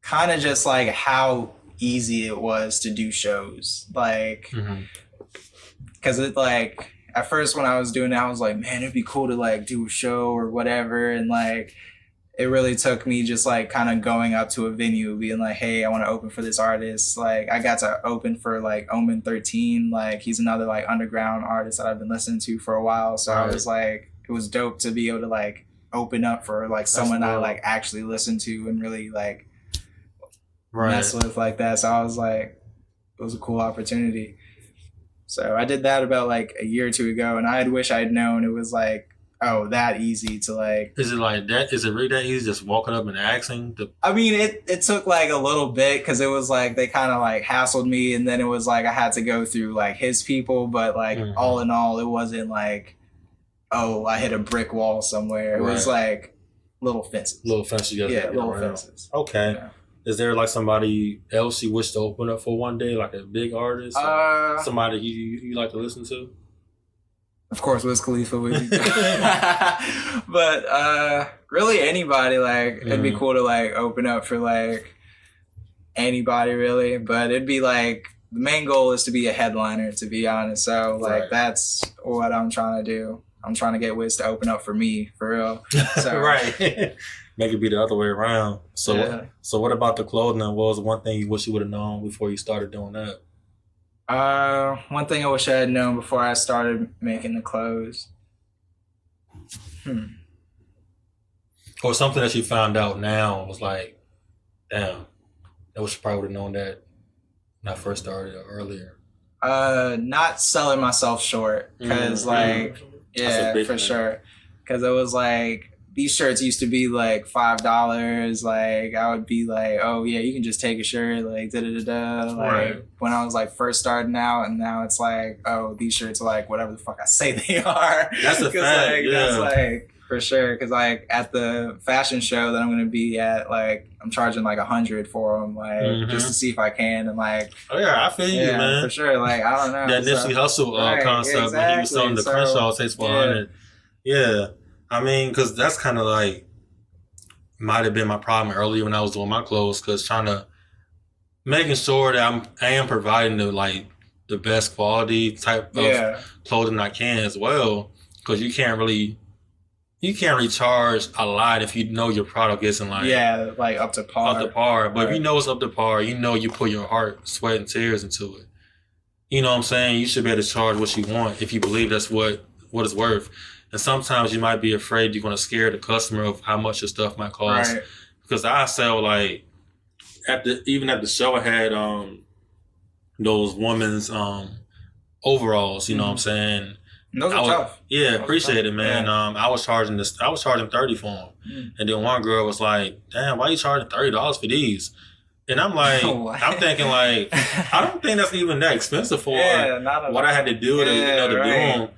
Speaker 3: kind of just like how easy it was to do shows, like
Speaker 1: Mm-hmm.
Speaker 3: because it like at first when I was doing it, I was like, man, it'd be cool to like do a show or whatever, and like it really took me just like kind of going up to a venue being like, hey, I want to open for this artist. Like I got to open for like Omen 13, like he's another like underground artist that I've been listening to for a while, so I
Speaker 1: Right.
Speaker 3: was like, it was dope to be able to like open up for like someone I
Speaker 1: dope.
Speaker 3: like actually listen to and really like
Speaker 1: Right.
Speaker 3: mess with like that. So I was like, it was a cool opportunity. So I did that about like a year or two ago, and I wish I'd known it was like, oh, that easy to like.
Speaker 1: Is it like that? Is it really that easy? Just walking up and asking?
Speaker 3: I mean, it took like a little bit, because it was like they kind of like hassled me, and then it was like I had to go through like his people, but like
Speaker 1: Mhm.
Speaker 3: all in all, it wasn't like, oh, I hit a brick wall somewhere. It was like little fences.
Speaker 1: Little fence you guys
Speaker 3: Yeah,
Speaker 1: gotta get
Speaker 3: little
Speaker 1: around.
Speaker 3: fences.
Speaker 1: Okay.
Speaker 3: Yeah.
Speaker 1: Is there like somebody else you wish to open up for one day, like a big artist? Or somebody you like to listen to?
Speaker 3: Of course, Wiz Khalifa would be. But really anybody, like it'd be
Speaker 1: Mhm.
Speaker 3: cool to like open up for like anybody really, but it'd be like main goal is to be a headliner, to be honest. So like
Speaker 1: Right.
Speaker 3: that's what I'm trying to do. I'm trying to get Wiz to open up for me, for real. So
Speaker 1: right. Make it be the other way around. So,
Speaker 3: Yeah.
Speaker 1: so what about the clothing? What was one thing you wish you would have known before you started doing that?
Speaker 3: One thing I wish I had known before I started making the clothes.
Speaker 1: Or something that you found out now was like, damn, I wish I probably would have known that when I first started or earlier.
Speaker 3: Not selling myself short, because
Speaker 1: Mhm.
Speaker 3: like,
Speaker 1: That's a
Speaker 3: yeah,
Speaker 1: big
Speaker 3: for
Speaker 1: thing.
Speaker 3: sure. Because it was like, these shirts used to be like $5. Like I would be like, oh yeah, you can just take a shirt, like da da da da. Like
Speaker 1: Right.
Speaker 3: when I was like first starting out, and now it's like, oh, these shirts are like whatever the fuck I say they are.
Speaker 1: That's a
Speaker 3: 'Cause,
Speaker 1: fact,
Speaker 3: like,
Speaker 1: yeah.
Speaker 3: That's like for sure. Because like at the fashion show that I'm gonna be at, like I'm charging like 100 for them, like
Speaker 1: Mhm.
Speaker 3: just to see if I can, and like
Speaker 1: Oh yeah, I feel you,
Speaker 3: yeah,
Speaker 1: man.
Speaker 3: for sure. Like I don't know
Speaker 1: That Nipsey
Speaker 3: so-
Speaker 1: Hussle
Speaker 3: Right,
Speaker 1: concept when he was selling the
Speaker 3: exactly.
Speaker 1: Crenshaw
Speaker 3: So,
Speaker 1: takes for
Speaker 3: yeah.
Speaker 1: 100. Yeah, I mean, because that's kind of like might have been my problem earlier when I was doing my clothes, because trying to making sure that I am providing the best quality type of
Speaker 3: Yeah.
Speaker 1: clothing I can as well, because you can't really charge a lot if you know your product isn't like
Speaker 3: Yeah, like up to par.
Speaker 1: up to par. But if
Speaker 3: Right.
Speaker 1: you know it's up to par, you know you put your heart, sweat, and tears into it. You know what I'm saying? You should be able to charge what you want if you believe that's what it's worth. And sometimes you might be afraid you're going to scare the customer of how much your stuff might cost.
Speaker 3: Right.
Speaker 1: Because I sell like even at the show I had those women's overalls. You know what I'm saying?
Speaker 3: And those
Speaker 1: I
Speaker 3: are
Speaker 1: was-
Speaker 3: tough.
Speaker 1: Yeah,
Speaker 3: Those are
Speaker 1: appreciate
Speaker 3: tough.
Speaker 1: it, man. I was charging 30 for them.
Speaker 3: Mm.
Speaker 1: And then one girl was like, damn, why you charging $30 for these? And I'm like,
Speaker 3: What?
Speaker 1: I'm thinking like, I don't think that's even that expensive for
Speaker 3: yeah, not at
Speaker 1: what
Speaker 3: all.
Speaker 1: I had to do to,
Speaker 3: Yeah,
Speaker 1: to do
Speaker 3: right.
Speaker 1: them.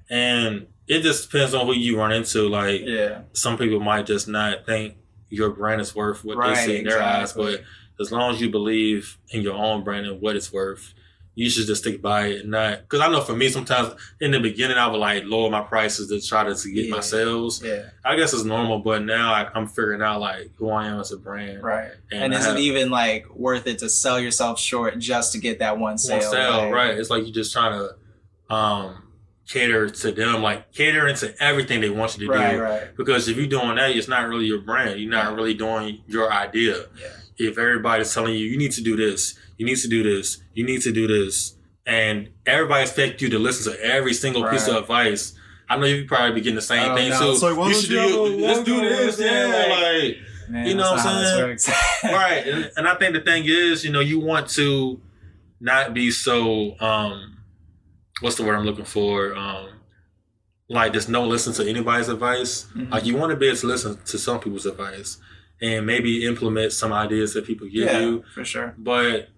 Speaker 1: And it just depends on who you run into. Like,
Speaker 3: Yeah.
Speaker 1: some people might just not think your brand is worth what
Speaker 3: Right,
Speaker 1: they see in their eyes.
Speaker 3: exactly.
Speaker 1: But as long as you believe in your own brand and what it's worth, you should just stick by it and not. Because I know for me, sometimes in the beginning, I would like lower my prices to try to get my
Speaker 3: Yeah.
Speaker 1: sales.
Speaker 3: Yeah.
Speaker 1: I guess it's normal, but now I'm figuring out like who I am as a brand.
Speaker 3: Right.
Speaker 1: And
Speaker 3: And
Speaker 1: I
Speaker 3: is it
Speaker 1: have-
Speaker 3: even like worth it to sell yourself short just to get that one sale?
Speaker 1: One sale,
Speaker 3: Like,
Speaker 1: right? It's like you're just trying to cater to them, like catering to everything they want you to
Speaker 3: Right,
Speaker 1: do.
Speaker 3: right.
Speaker 1: Because if you're doing that, it's not really your brand. You're not really doing your idea.
Speaker 3: Yeah.
Speaker 1: If everybody's telling you, you need to do this, you need to do this, you need to do this, and everybody expects you to listen to every single piece of
Speaker 3: Right.
Speaker 1: advice, I know you probably be getting the same
Speaker 3: Oh,
Speaker 1: thing
Speaker 3: no,
Speaker 1: too.
Speaker 3: it's like, why
Speaker 1: you
Speaker 3: don't
Speaker 1: should
Speaker 3: you have a
Speaker 1: let's do
Speaker 3: logo?
Speaker 1: this,
Speaker 3: Yeah,
Speaker 1: yeah, like
Speaker 3: Man,
Speaker 1: You know
Speaker 3: that's
Speaker 1: what I'm
Speaker 3: not how
Speaker 1: saying?
Speaker 3: this works.
Speaker 1: right. And I think the thing is, you want to not be so what's the word I'm looking for? Like just don't listen to anybody's advice.
Speaker 3: Mhm.
Speaker 1: Like you want to be able to listen to some people's advice and maybe implement some ideas that people give
Speaker 3: Yeah,
Speaker 1: you.
Speaker 3: for sure.
Speaker 1: But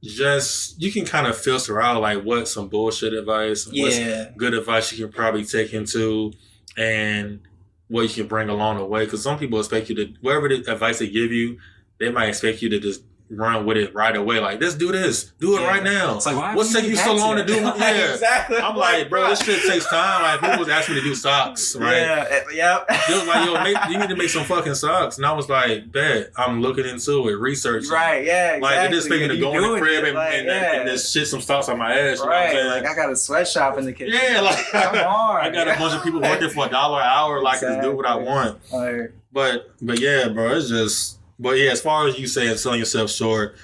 Speaker 1: just you can kind of filter out like what's some bullshit advice, and what's
Speaker 3: Yeah.
Speaker 1: good advice you can probably take into, and what you can bring along the way. Because some people expect you to, whatever the advice they give you, they might expect you to just run with it right away. Like, let's do this, do it
Speaker 3: Yeah.
Speaker 1: right now.
Speaker 3: It's like, why
Speaker 1: What's
Speaker 3: haven't
Speaker 1: taking you so long to do?
Speaker 3: yet?
Speaker 1: Yeah.
Speaker 3: Exactly.
Speaker 1: I'm like, bro, this shit takes time. Like, people was asking me to do socks, right?
Speaker 3: Yeah. Yep.
Speaker 1: They was like, yo, you need to make some fucking socks. And I was like, bet. I'm looking into it, researching.
Speaker 3: Right. Yeah. Exactly.
Speaker 1: Like, they just expect me to
Speaker 3: You
Speaker 1: go in the
Speaker 3: doing
Speaker 1: crib
Speaker 3: it,
Speaker 1: and,
Speaker 3: like,
Speaker 1: and,
Speaker 3: yeah.
Speaker 1: and just shit some socks on my ass. You
Speaker 3: Right.
Speaker 1: know what I'm
Speaker 3: Like
Speaker 1: saying?
Speaker 3: I got a sweatshop in the kitchen.
Speaker 1: Yeah, like
Speaker 3: Come on.
Speaker 1: I got a bunch of people working for $1 an hour, like to do what I
Speaker 3: Exactly.
Speaker 1: want.
Speaker 3: Like,
Speaker 1: But yeah, bro, it's just. But yeah, as far as you saying selling yourself short,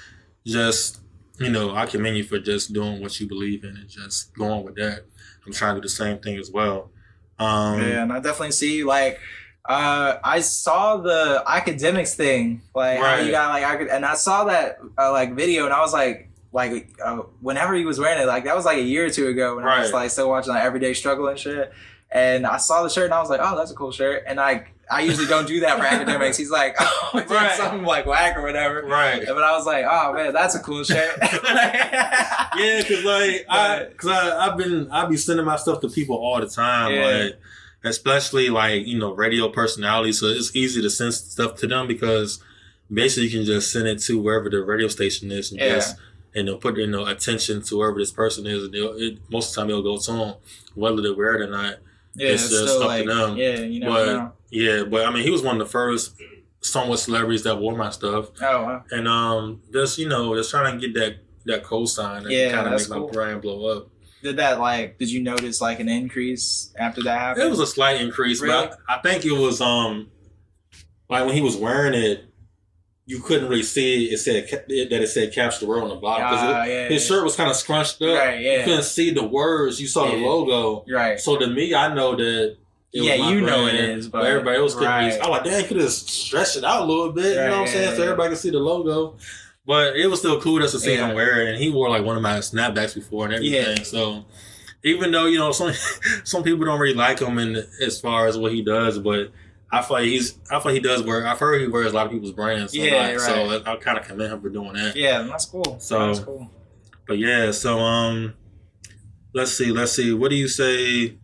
Speaker 1: just I commend you for just doing what you believe in and just going with that. I'm trying to do the same thing as well.
Speaker 3: yeah, and I definitely see like I saw the academics thing, like how
Speaker 1: Right.
Speaker 3: you got like and I saw that like video, and I was like whenever he was wearing it, like that was like a year or two ago when I was
Speaker 1: Right.
Speaker 3: like still watching like Everyday Struggle and shit. And I saw the shirt and I was like, oh, that's a cool shirt. And I usually don't do that for academics. He's like, oh, it's like
Speaker 1: Right.
Speaker 3: something like whack or whatever.
Speaker 1: Right.
Speaker 3: But I was like, oh man, that's a cool shirt.
Speaker 1: Yeah, cause like I be sending my stuff to people all the time,
Speaker 3: Yeah.
Speaker 1: like especially like radio personalities. So it's easy to send stuff to them because basically you can just send it to wherever the radio station is and
Speaker 3: Yeah.
Speaker 1: just they'll put attention to wherever this person is, and most of the time it'll go to them whether they wear it or not.
Speaker 3: Yeah,
Speaker 1: It's just
Speaker 3: still
Speaker 1: up to
Speaker 3: like,
Speaker 1: them.
Speaker 3: yeah, you never
Speaker 1: But
Speaker 3: know.
Speaker 1: yeah, but I mean he was one of the first somewhat celebrities that wore my stuff.
Speaker 3: Oh, wow.
Speaker 1: And just just trying to get that cosign and
Speaker 3: Yeah,
Speaker 1: kind of
Speaker 3: that's
Speaker 1: make
Speaker 3: cool.
Speaker 1: my brand blow up.
Speaker 3: Did you notice like an increase after that happened?
Speaker 1: It was a slight increase,
Speaker 3: Really?
Speaker 1: but I think it was like when he was wearing it, you couldn't really see it said that it said "Capture the World" on the bottom because his shirt was kind of scrunched up.
Speaker 3: Right, yeah.
Speaker 1: You couldn't see the words. You saw the logo.
Speaker 3: Right.
Speaker 1: So to me, I know that. It was my
Speaker 3: you know
Speaker 1: brand,
Speaker 3: it is, but
Speaker 1: everybody else couldn't.
Speaker 3: right.
Speaker 1: I was like, damn, you could have stretched it out a little bit. You know what I'm saying? So everybody could see the logo. But it was still cool just to see him wear it, and he wore like one of my snapbacks before and everything.
Speaker 3: Yeah.
Speaker 1: So even though some people don't really like him in as far as what he does, but I feel like he does wear. I've heard he wears a lot of people's brands. So
Speaker 3: right.
Speaker 1: So I kind of commend him for doing that.
Speaker 3: Yeah, that's cool.
Speaker 1: So
Speaker 3: that's cool.
Speaker 1: But yeah, so let's see. What do you say?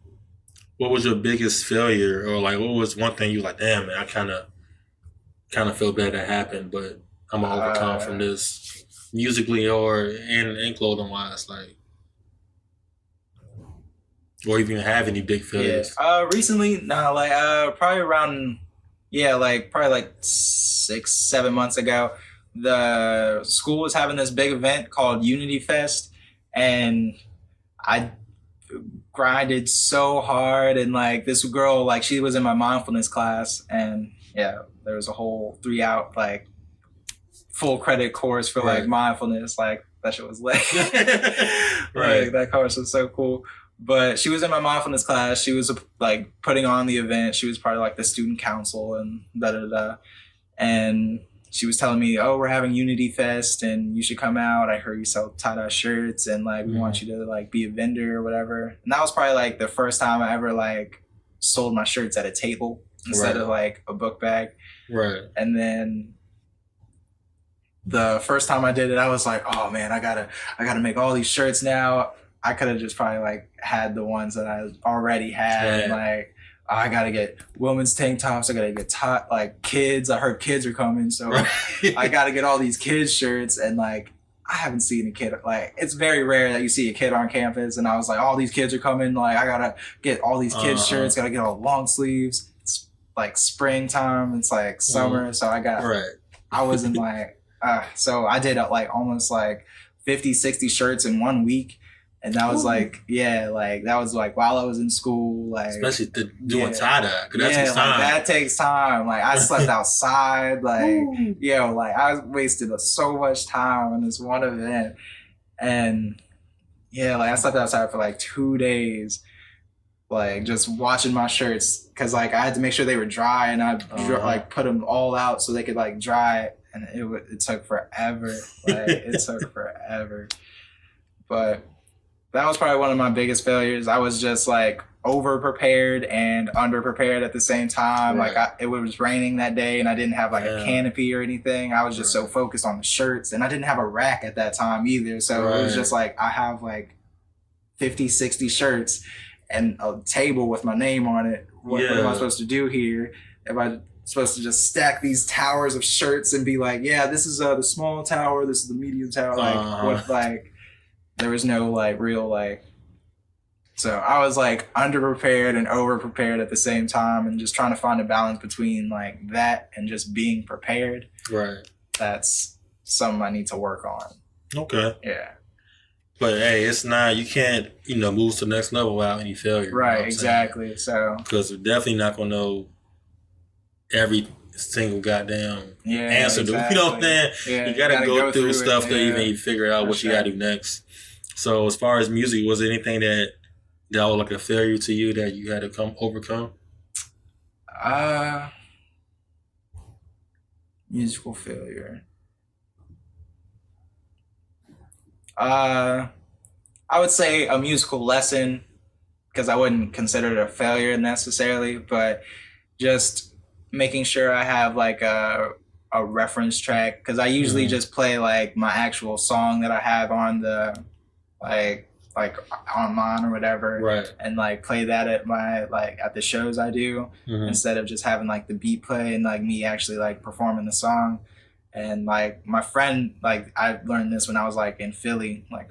Speaker 1: What was your biggest failure, or like what was one thing you like? Damn, man, I kind of feel bad that happened, but I'm gonna overcome from this musically or in clothing wise, like, or even have any big failures.
Speaker 3: Recently, probably around, probably like 6-7 months ago, the school was having this big event called Unity Fest, and I grinded so hard, and like this girl, like she was in my mindfulness class, and there was a whole 3-hour like full credit course for like mindfulness. Like that shit was lit. Like that course was so cool. But she was in my mindfulness class. She was like putting on the event. She was part of like the student council and and she was telling me, oh, we're having Unity Fest and you should come out. I heard you sell tie-dye shirts and like we want you to like be a vendor or whatever. And that was probably like the first time I ever like sold my shirts at a table instead of like a book bag.
Speaker 1: Right.
Speaker 3: And then the first time I did it, I was like, oh man, I gotta make all these shirts now. I could have just probably like had the ones that I already had. And, like, I gotta get women's tank tops. I gotta get like kids. I heard kids are coming, so I gotta get all these kids shirts. And like, I haven't seen a kid. Like, it's very rare that you see a kid on campus. And I was like, all these kids are coming. Like, I gotta get all these kids shirts. Gotta get all long sleeves. It's like springtime. It's like summer. So I wasn't like, so I did like almost like 50-60 shirts in 1 week. And that was like, that was like while I was in school, like
Speaker 1: especially doing tie-dye, because that takes time.
Speaker 3: Like, that takes time. Like I slept outside, like like I wasted so much time on this one event, and like I slept outside for like 2 days, like just watching my shirts, because like I had to make sure they were dry, and I like put them all out so they could like dry, and it took forever. Like it took forever, but. That was probably one of my biggest failures. I was just like over prepared and under prepared at the same time. Like it was raining that day and I didn't have like a canopy or anything. I was just so focused on the shirts, and I didn't have a rack at that time either. So it was just like I have like 50-60 shirts and a table with my name on it. What am I supposed to do here? Am I supposed to just stack these towers of shirts and be like, this is the small tower, this is the medium tower? Like what like there was no like real like, so I was like underprepared and overprepared at the same time, and just trying to find a balance between like that and just being prepared. Right. That's something I need to work on.
Speaker 1: Okay.
Speaker 3: Yeah.
Speaker 1: But hey, it's not, you can't, move to the next level without any failure.
Speaker 3: Right, exactly. So
Speaker 1: because we're definitely not gonna know every single goddamn answer.
Speaker 3: Exactly.
Speaker 1: You know what I'm saying?
Speaker 3: Yeah,
Speaker 1: you gotta go through stuff to even figure out what you gotta do next. So as far as music, was there anything that was like a failure to you that you had to overcome?
Speaker 3: Musical failure. I would say a musical lesson, because I wouldn't consider it a failure necessarily, but just making sure I have like a reference track, because I usually just play like my actual song that I have on the like online or whatever, and like play that at my like at the shows I do, instead of just having like the beat play and like me actually like performing the song. And like my friend, like I learned this when I was like in Philly like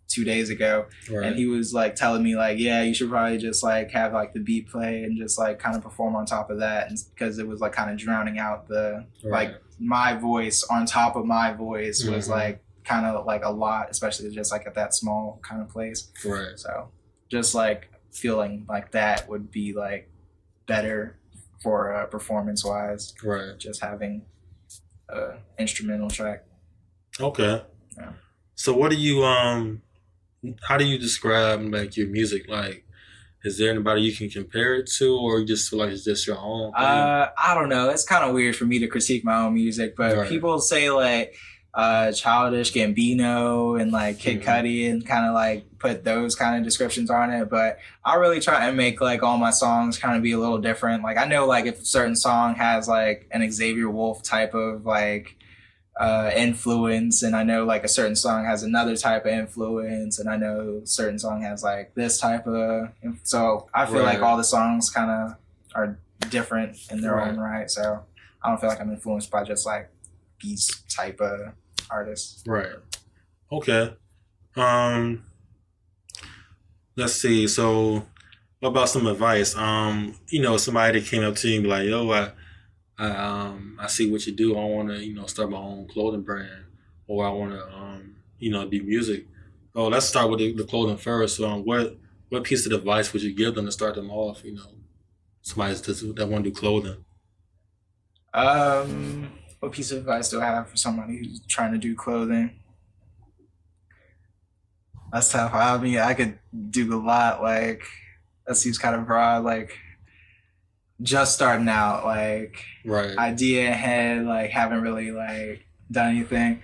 Speaker 3: 2 days ago, and he was like telling me like, you should probably just like have like the beat play and just like kind of perform on top of that, and because it was like kind of drowning out the like my voice on top of my voice was like kind of like a lot, especially just like at that small kind of place.
Speaker 1: Right.
Speaker 3: So just like feeling like that would be like better for performance wise.
Speaker 1: Right.
Speaker 3: Just having a instrumental track.
Speaker 1: Okay.
Speaker 3: Yeah.
Speaker 1: So what do you how do you describe like your music? Like, is there anybody you can compare it to, or you just feel like it's just your own thing?
Speaker 3: I don't know. It's kind of weird for me to critique my own music, but
Speaker 1: Right.
Speaker 3: people say like Childish Gambino and like Kid Cudi and kind of like put those kind of descriptions on it. But I really try and make like all my songs kind of be a little different. Like I know like if a certain song has like an Xavier Wolf type of like influence, and I know like a certain song has another type of influence, and I know a certain song has like this type of so I feel like all the songs kind of are different in their own right, so I don't feel like I'm influenced by just like these type of artists.
Speaker 1: Right. Okay. Let's see. So what about some advice? Somebody that came up to you and be like, yo, I see what you do. I want to, start my own clothing brand, or I want to, do music. Oh, let's start with the clothing first. So, what piece of advice would you give them to start them off? Somebody that want to do clothing.
Speaker 3: What piece of advice do I have for somebody who's trying to do clothing? That's tough. I mean, I could do a lot. Like, that seems kind of broad. Like, just starting out, like,
Speaker 1: right,
Speaker 3: idea ahead, like, haven't really, like, done anything.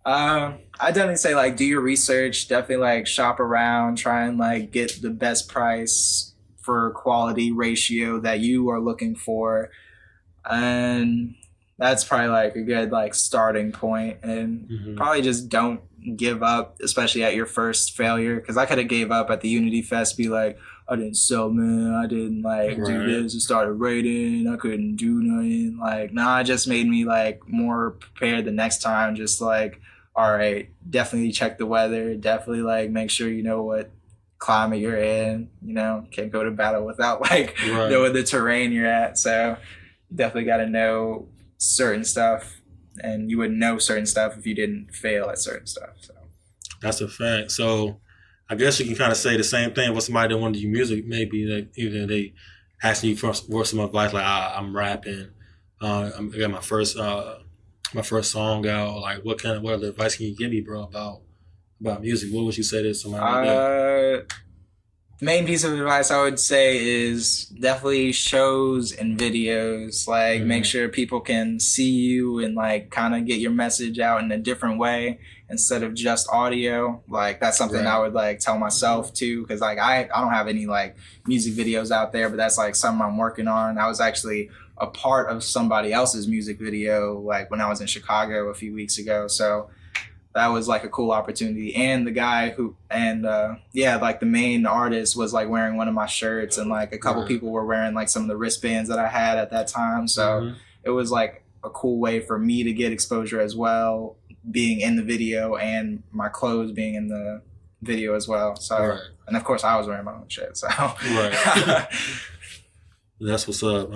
Speaker 3: I definitely say, like, do your research. Definitely, like, shop around. Try and, like, get the best price for quality ratio that you are looking for. And that's probably, like, a good, like, starting point. And probably just don't give up, especially at your first failure. Because I could have gave up at the Unity Fest, be like, I didn't sell, man. I didn't like do this and started rating. I couldn't do nothing. Like, nah, it just made me like more prepared the next time. Just like, all right, definitely check the weather. Definitely like make sure you know what climate you're in. Can't go to battle without like knowing the terrain you're at. So definitely got to know certain stuff, and you wouldn't know certain stuff if you didn't fail at certain stuff. So
Speaker 1: that's a fact. So I guess you can kind of say the same thing with somebody that want to do music. Maybe either they asking you for some advice, like I'm rapping, I got my first song out. Like, what other advice can you give me, bro, about music? What would you say to somebody like that?
Speaker 3: The main piece of advice I would say is definitely shows and videos. Like, make sure people can see you and like kind of get your message out in a different way instead of just audio. Like, that's something I would like tell myself too, because like I don't have any like music videos out there, but that's like something I'm working on. I was actually a part of somebody else's music video like when I was in Chicago a few weeks ago, so that was like a cool opportunity. And the guy like the main artist was like wearing one of my shirts, and like a couple people were wearing like some of the wristbands that I had at that time. So it was like a cool way for me to get exposure as well, being in the video and my clothes being in the video as well. So, and of course I was wearing my own shit. So,
Speaker 1: that's what's up.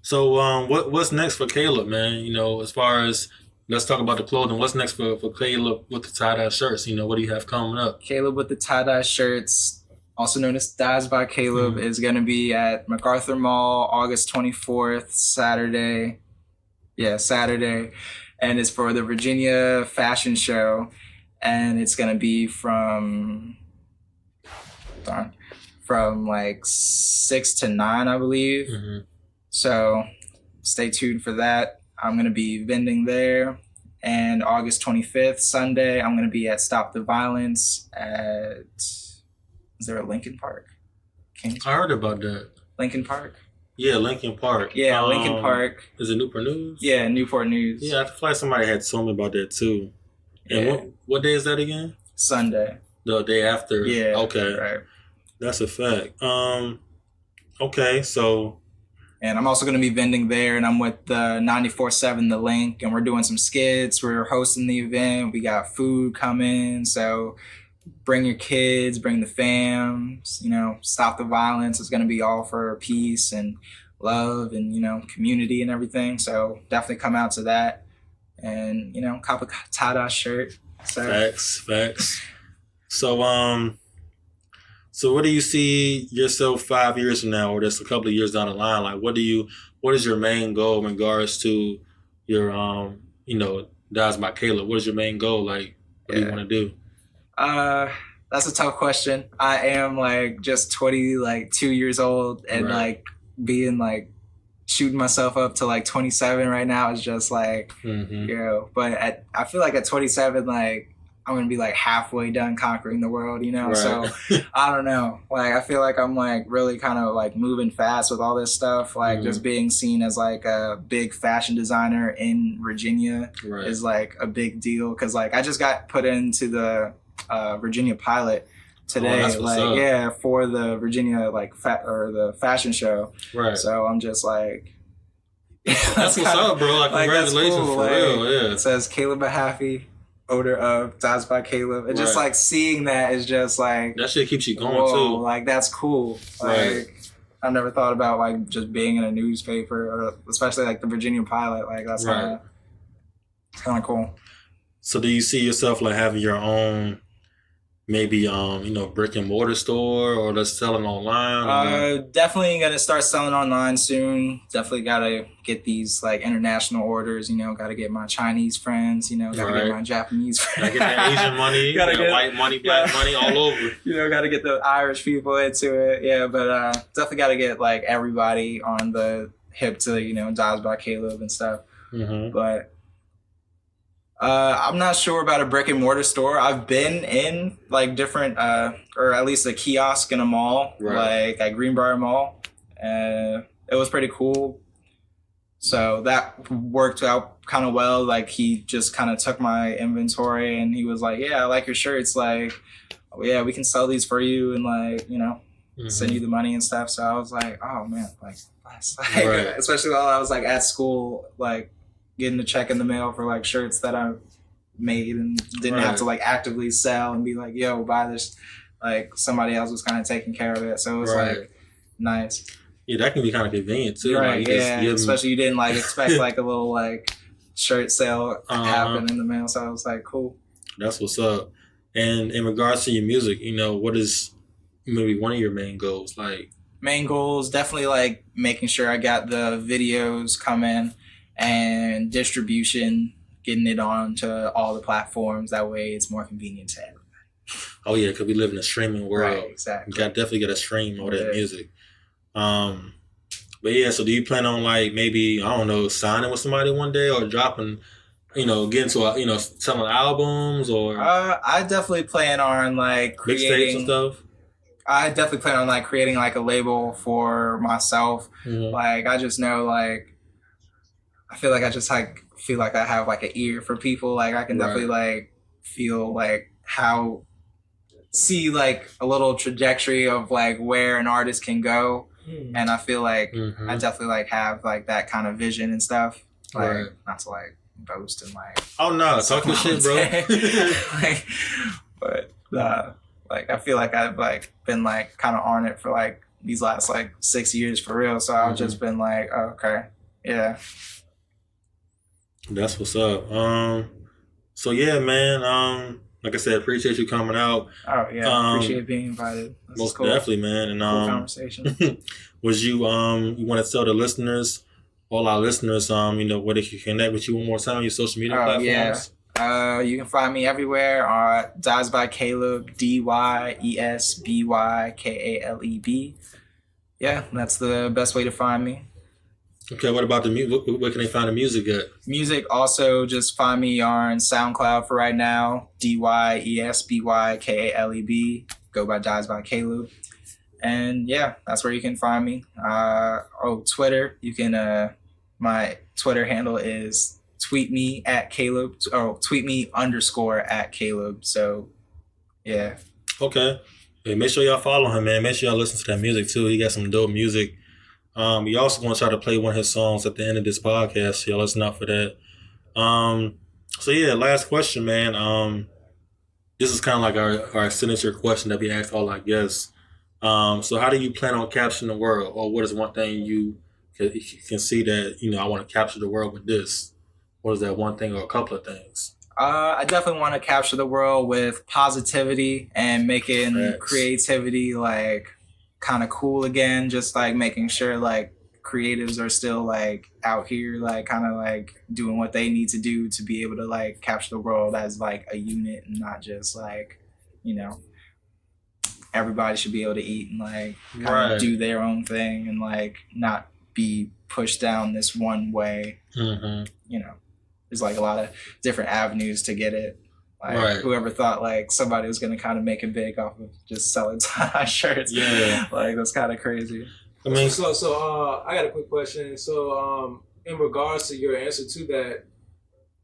Speaker 1: So what's next for Caleb, man? As far as, let's talk about the clothing. What's next for Caleb with the tie-dye shirts? What do you have coming up?
Speaker 3: Caleb with the tie-dye shirts, also known as Dyes by Caleb, is going to be at MacArthur Mall August 24th, Saturday. Yeah, Saturday. And it's for the Virginia Fashion Show. And it's going to be from like 6 to 9, I believe. So stay tuned for that. I'm going to be vending there. And August 25th, Sunday, I'm going to be at Stop the Violence at, is there a Lincoln Park?
Speaker 1: I heard about that.
Speaker 3: Lincoln Park?
Speaker 1: Yeah, Lincoln Park.
Speaker 3: Yeah, Lincoln Park.
Speaker 1: Is it Newport News?
Speaker 3: Yeah, Newport News.
Speaker 1: Yeah, I feel like somebody had told me about that too. And what day is that again? Sunday. The day after?
Speaker 3: Yeah.
Speaker 1: Okay.
Speaker 3: Right.
Speaker 1: That's a fact. Okay, so...
Speaker 3: And I'm also going to be vending there, and I'm with the 94.7 The Link, and we're doing some skits. We're hosting the event. We got food coming, so bring your kids, bring the fams, Stop the Violence. It's going to be all for peace and love and, community and everything. So definitely come out to that. and cop a tie-dye shirt. So
Speaker 1: Facts. So where do you see yourself 5 years from now, or just a couple of years down the line? Like, what is your main goal in regards to your, Dies by Caleb? What is your main goal? Like, what do you want to do?
Speaker 3: That's a tough question. I am like just 22 years old, and
Speaker 1: Right.
Speaker 3: like being like shooting myself up to like 27 right now is just like,
Speaker 1: Mm-hmm.
Speaker 3: but I feel like at 27, like I'm gonna be like halfway done conquering the world,
Speaker 1: Right.
Speaker 3: So I don't know. Like I feel like I'm like really kind of like moving fast with all this stuff. Like
Speaker 1: Mhm.
Speaker 3: just being seen as like a big fashion designer in Virginia
Speaker 1: Right.
Speaker 3: is like a big deal, because like I just got put into the Virginia Pilot today,
Speaker 1: that's what's up.
Speaker 3: for the Virginia like the fashion show.
Speaker 1: Right.
Speaker 3: So I'm just like,
Speaker 1: That's what's
Speaker 3: kinda-
Speaker 1: up, bro. Like,
Speaker 3: like, that's
Speaker 1: congratulations
Speaker 3: cool.
Speaker 1: for
Speaker 3: Like,
Speaker 1: real. Yeah.
Speaker 3: It says Caleb Mahaffey, odor of Dies by Caleb, and just
Speaker 1: Right.
Speaker 3: like seeing that is just like,
Speaker 1: That shit keeps you going
Speaker 3: whoa,
Speaker 1: too.
Speaker 3: like that's cool. Like
Speaker 1: Right.
Speaker 3: I've never thought about like just being in a newspaper, or especially like the Virginia Pilot. Like that's
Speaker 1: Right.
Speaker 3: kind of cool.
Speaker 1: So do you see yourself like having your own, maybe brick and mortar store, or just selling online? or-
Speaker 3: Definitely gonna start selling online soon. Definitely gotta get these like international orders. Gotta get my Chinese friends. Gotta
Speaker 1: Right.
Speaker 3: get my Japanese friends.
Speaker 1: Gotta get that Asian money,
Speaker 3: Gotta
Speaker 1: that
Speaker 3: get-
Speaker 1: white money, black
Speaker 3: yeah.
Speaker 1: money, all over.
Speaker 3: Gotta get the Irish people into it. Yeah, but definitely gotta get like everybody on the hip to Dies by Caleb and stuff.
Speaker 1: Mm-hmm.
Speaker 3: But I'm not sure about a brick and mortar store. I've been in like different, or at least a kiosk in a mall,
Speaker 1: Right.
Speaker 3: like at Greenbrier Mall. It was pretty cool. So that worked out kind of well. Like he just kind of took my inventory and he was like, "Yeah, I like your shirts. Like, oh, yeah, we can sell these for you and like, send you the money and stuff." So I was like, "Oh man, like, bless." Like,
Speaker 1: Right.
Speaker 3: especially while I was like at school, like getting a check in the mail for like shirts that I made and didn't
Speaker 1: Right.
Speaker 3: have to like actively sell and be like, "Yo, buy this." Like somebody else was kind of taking care of it, so it was
Speaker 1: Right.
Speaker 3: like nice.
Speaker 1: Yeah, that can be kind of convenient too.
Speaker 3: Right,
Speaker 1: Like, just
Speaker 3: yeah.
Speaker 1: give 'em-
Speaker 3: Especially you didn't like expect like a little like shirt sale happen in the mail, so I was like, cool.
Speaker 1: That's what's up. And in regards to your music, what is maybe one of your main goals? Like,
Speaker 3: Main goals, definitely like making sure I got the videos coming and distribution, getting it onto all the platforms. That way it's more convenient to everyone.
Speaker 1: oh yeah, because we live in a streaming world.
Speaker 3: Right, exactly.
Speaker 1: You definitely got to stream all that
Speaker 3: Yeah.
Speaker 1: music. But yeah, so do you plan on like maybe, I don't know, signing with somebody one day, or dropping, getting to selling albums or
Speaker 3: I definitely plan on like
Speaker 1: mixtapes and
Speaker 3: creating.
Speaker 1: stuff?
Speaker 3: I definitely plan on like creating like a label for myself.
Speaker 1: Mhm.
Speaker 3: Like I just know like I feel like I just like feel like I have like an ear for people. Like I can
Speaker 1: Right.
Speaker 3: definitely like feel like see like a little trajectory of like where an artist can go. And I feel like
Speaker 1: Mhm.
Speaker 3: I definitely like have like that kind of vision and stuff. Like
Speaker 1: Right.
Speaker 3: not to like boast and like
Speaker 1: Oh no, talk your shit, bro.
Speaker 3: like, but like I feel like I've like been like kind of on it for like these last like 6 years for real. So I've just been like, oh, okay, yeah.
Speaker 1: That's what's up. So yeah, man. Like I said, appreciate you coming out.
Speaker 3: Oh yeah, appreciate being invited. This is
Speaker 1: Most
Speaker 3: cool.
Speaker 1: definitely, man. And
Speaker 3: Cool conversation.
Speaker 1: was you you want to tell the listeners, all our listeners, where they can connect with you one more time, your social media
Speaker 3: Oh,
Speaker 1: platforms?
Speaker 3: yeah. You can find me everywhere on Dies by Caleb, DYESBYKALEB. Yeah, that's the best way to find me.
Speaker 1: Okay, what about the music? Where can they find the music at?
Speaker 3: Music, also just find me on SoundCloud for right now, DYESBYKALEB. Go by Dies by Caleb. And yeah, that's where you can find me. Twitter, you can, my Twitter handle is tweet me @Caleb, tweet me _ @Caleb. So yeah.
Speaker 1: Okay. Hey, make sure y'all follow him, man. Make sure y'all listen to that music too. He got some dope music. We also want to try to play one of his songs at the end of this podcast. So y'all listen out for that. So yeah, last question, man. This is kind of like our signature question that we ask all our guests. So how do you plan on capturing the world, or what is one thing you can see that I want to capture the world with this? What is that one thing or a couple of things?
Speaker 3: I definitely want to capture the world with positivity and making
Speaker 1: Facts.
Speaker 3: creativity like kind of cool again. Just like making sure like creatives are still like out here like kind of like doing what they need to do to be able to like capture the world as like a unit and not just like, you know, everybody should be able to eat and like kind
Speaker 1: Right.
Speaker 3: of do their own thing and like not be pushed down this one way.
Speaker 1: Mm-hmm.
Speaker 3: You know, there's like a lot of different avenues to get it. Like
Speaker 1: Right.
Speaker 3: whoever thought like somebody was gonna kind of make it big off of just selling tie shirts.
Speaker 1: Yeah.
Speaker 3: Like that's kind of crazy.
Speaker 1: I mean,
Speaker 2: So I got a quick question. So in regards to your answer to that,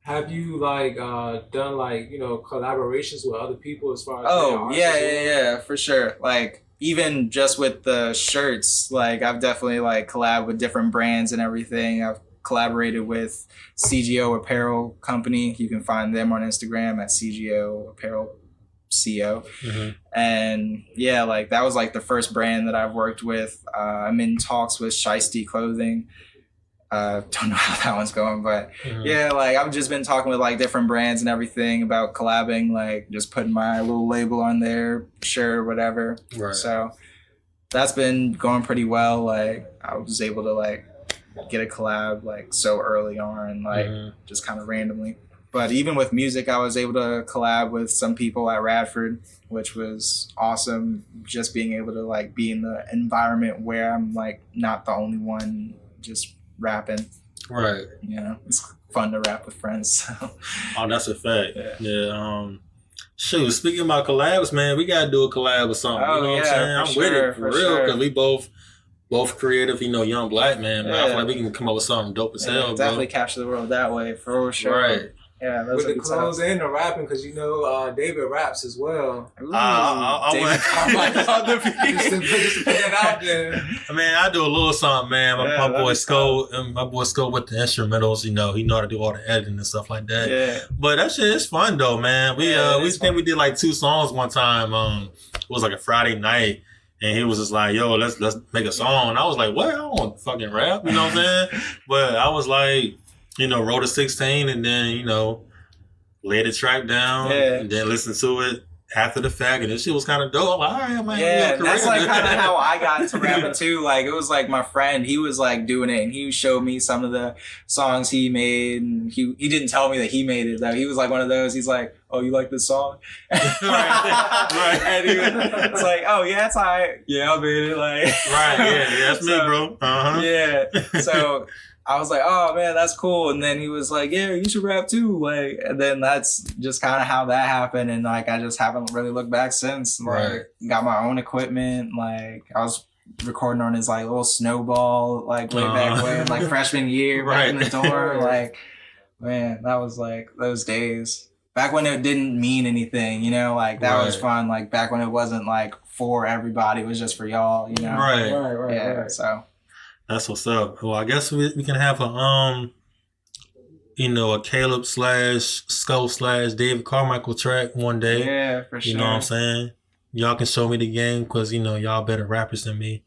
Speaker 2: have you like done like, you know, collaborations with other people as far as their
Speaker 3: Oh
Speaker 2: art
Speaker 3: yeah,
Speaker 2: as well?
Speaker 3: yeah, for sure. Like even just with the shirts, like I've definitely like collabed with different brands and everything. I've collaborated with CGO Apparel Company. You can find them on Instagram at CGO Apparel CO.
Speaker 1: mhm.
Speaker 3: And yeah, like that was like the first brand that I've worked with. I'm in talks with Shiesty Clothing. Don't know how that one's going, but
Speaker 1: Mhm.
Speaker 3: yeah, like I've just been talking with like different brands and everything about collabing, like just putting my little label on their shirt or whatever.
Speaker 1: Right.
Speaker 3: So that's been going pretty well. Like I was able to like get a collab like so early on, like
Speaker 1: Mhm.
Speaker 3: just kind of randomly. But even with music, I was able to collab with some people at Radford, which was awesome. Just being able to like be in the environment where I'm like not the only one just rapping.
Speaker 1: Right.
Speaker 3: You know, it's fun to rap with friends. So.
Speaker 1: Oh, that's a fact.
Speaker 3: Yeah.
Speaker 1: Yeah. Shoot, speaking about collabs, man, we gotta do a collab or something.
Speaker 3: Oh,
Speaker 1: you know what
Speaker 3: yeah,
Speaker 1: I'm saying? I'm
Speaker 3: for
Speaker 1: with
Speaker 3: sure,
Speaker 1: it for
Speaker 3: for
Speaker 1: real
Speaker 3: sure.
Speaker 1: because we both creative, you know, young black man. Man, I
Speaker 3: Yeah.
Speaker 1: feel like we can come up with something dope as
Speaker 3: Yeah,
Speaker 1: hell,
Speaker 3: definitely
Speaker 1: bro.
Speaker 3: capture the world that way for sure.
Speaker 1: Right.
Speaker 3: Yeah, those
Speaker 2: With
Speaker 3: are
Speaker 2: the
Speaker 3: the
Speaker 2: clothes and the rapping, because you know David raps as well.
Speaker 1: I
Speaker 3: David
Speaker 1: went-
Speaker 3: Carmichael on the
Speaker 2: Just to
Speaker 3: beat.
Speaker 2: put that out there.
Speaker 1: Man, I do a little something, man.
Speaker 3: Yeah,
Speaker 1: My
Speaker 3: that'd
Speaker 1: boy
Speaker 3: be
Speaker 1: Sco with the instrumentals, you know, he know how to do all the editing and stuff like that.
Speaker 3: Yeah.
Speaker 1: But that shit is fun though, man. We
Speaker 3: Yeah,
Speaker 1: we
Speaker 3: it's
Speaker 1: think
Speaker 3: fun.
Speaker 1: we did like 2 songs one time. It was like a Friday night, and he was just like, "Yo, let's make a song." And I was like, "What? I don't want to fucking rap," you know what I'm saying? But I was like, you know, wrote a 16, and then you know, laid the track down,
Speaker 3: Yeah.
Speaker 1: and then listened to it after the fact, and this shit was kind of dope. I'm like, all right, man.
Speaker 3: Yeah,
Speaker 1: we
Speaker 3: that's like
Speaker 1: career.
Speaker 3: kind of how I got into rapping too. Like it was like my friend, he was like doing it, and he showed me some of the songs he made. And he didn't tell me that he made it though. He was like one of those. He's like, "Oh, you like this song?"
Speaker 1: Right.
Speaker 3: And he was, it's like, "Oh yeah, it's alright. Yeah, I made it." Like
Speaker 1: Right, yeah, that's me,
Speaker 3: So,
Speaker 1: bro. Uh-huh.
Speaker 3: Yeah. So I was like, "Oh man, that's cool." And then he was like, "Yeah, you should rap too." Like, and then that's just kind of how that happened. And like, I just haven't really looked back since. Like,
Speaker 1: Right.
Speaker 3: got my own equipment. Like, I was recording on his like little snowball, like way back when, like freshman year, back in the
Speaker 1: Right.
Speaker 3: dorm. Like, man, that was like those days. Back when it didn't mean anything, you know, like that was
Speaker 1: Right.
Speaker 3: fun. Like back when it wasn't like for everybody, it was just for y'all, you know.
Speaker 1: Right.
Speaker 2: Right,
Speaker 3: Yeah. So.
Speaker 1: That's what's up. Well, I guess we can have a you know, a Caleb / Sco / David Carmichael track one day.
Speaker 3: Yeah, for sure.
Speaker 1: You know what I'm saying? Y'all can show me the game because you know y'all better rappers than me.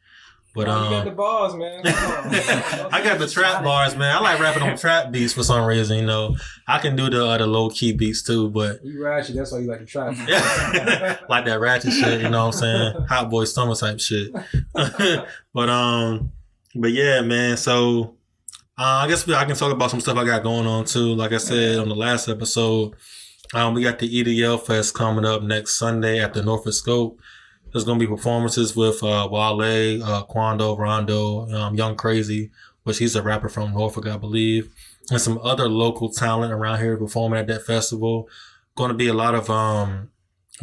Speaker 1: But
Speaker 2: you got the balls, man. Come on.
Speaker 1: I got the trap bars, man. I like rapping on trap beats for some reason. You know, I can do the low key beats too, but
Speaker 2: You ratchet, that's why you like to trap.
Speaker 1: yeah, like that ratchet shit. You know what I'm saying? Hot boy summer type shit. But yeah, man. So I guess I can talk about some stuff I got going on too. Like I said on the last episode, we got the EDL Fest coming up next Sunday at the Norfolk Scope. There's gonna be performances with Wale, Quando, Rondo, Young Crazy, which he's a rapper from Norfolk, I believe, and some other local talent around here performing at that festival. Going to be a lot of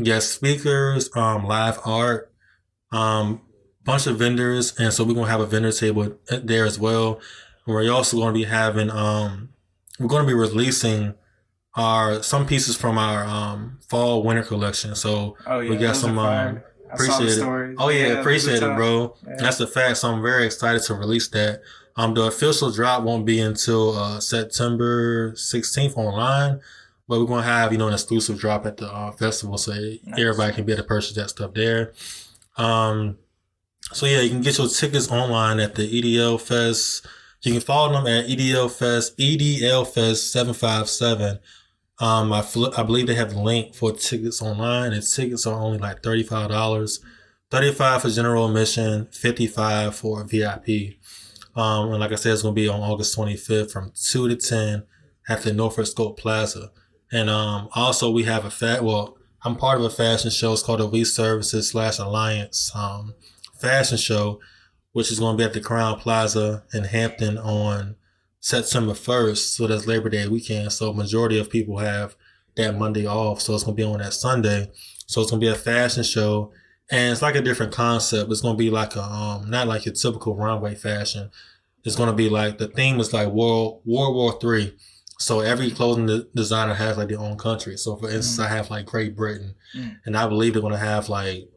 Speaker 1: guest speakers, live art, bunch of vendors, and so we're gonna have a vendor table there as well. And we're also going to be having we're going to be releasing some pieces from our fall winter collection. So
Speaker 3: Oh yeah,
Speaker 1: we got
Speaker 3: those
Speaker 1: some
Speaker 3: are fire. I saw the
Speaker 1: appreciate it.
Speaker 3: stories.
Speaker 1: Oh yeah,
Speaker 3: those
Speaker 1: appreciate
Speaker 3: are
Speaker 1: it, bro.
Speaker 3: Yeah.
Speaker 1: That's the fact. So I'm very excited to release that. The official drop won't be until September 16th online, but we're gonna have an exclusive drop at the festival, so everybody can be able to purchase that stuff there. So yeah, you can get your tickets online at the EDL Fest You can follow them at EDL Fest 757. I believe they have the link for tickets online, and tickets are only like $35. $35 for general admission, $55 for VIP. And like I said, it's going to be on August 25th from 2 to 10 at the Norfolk Scope Plaza. And also we have I'm part of a fashion show. It's called the We Services / Alliance fashion show, which is going to be at the Crown Plaza in Hampton on September 1st. So that's Labor Day weekend. So majority of people have that Monday off. So it's going to be on that Sunday. So it's going to be a fashion show. And it's like a different concept. It's going to be like a, not like your typical runway fashion. It's going to be like, the theme is like World War III. So every clothing designer has like their own country. So for instance, I have like Great Britain. And I believe they're going to have like,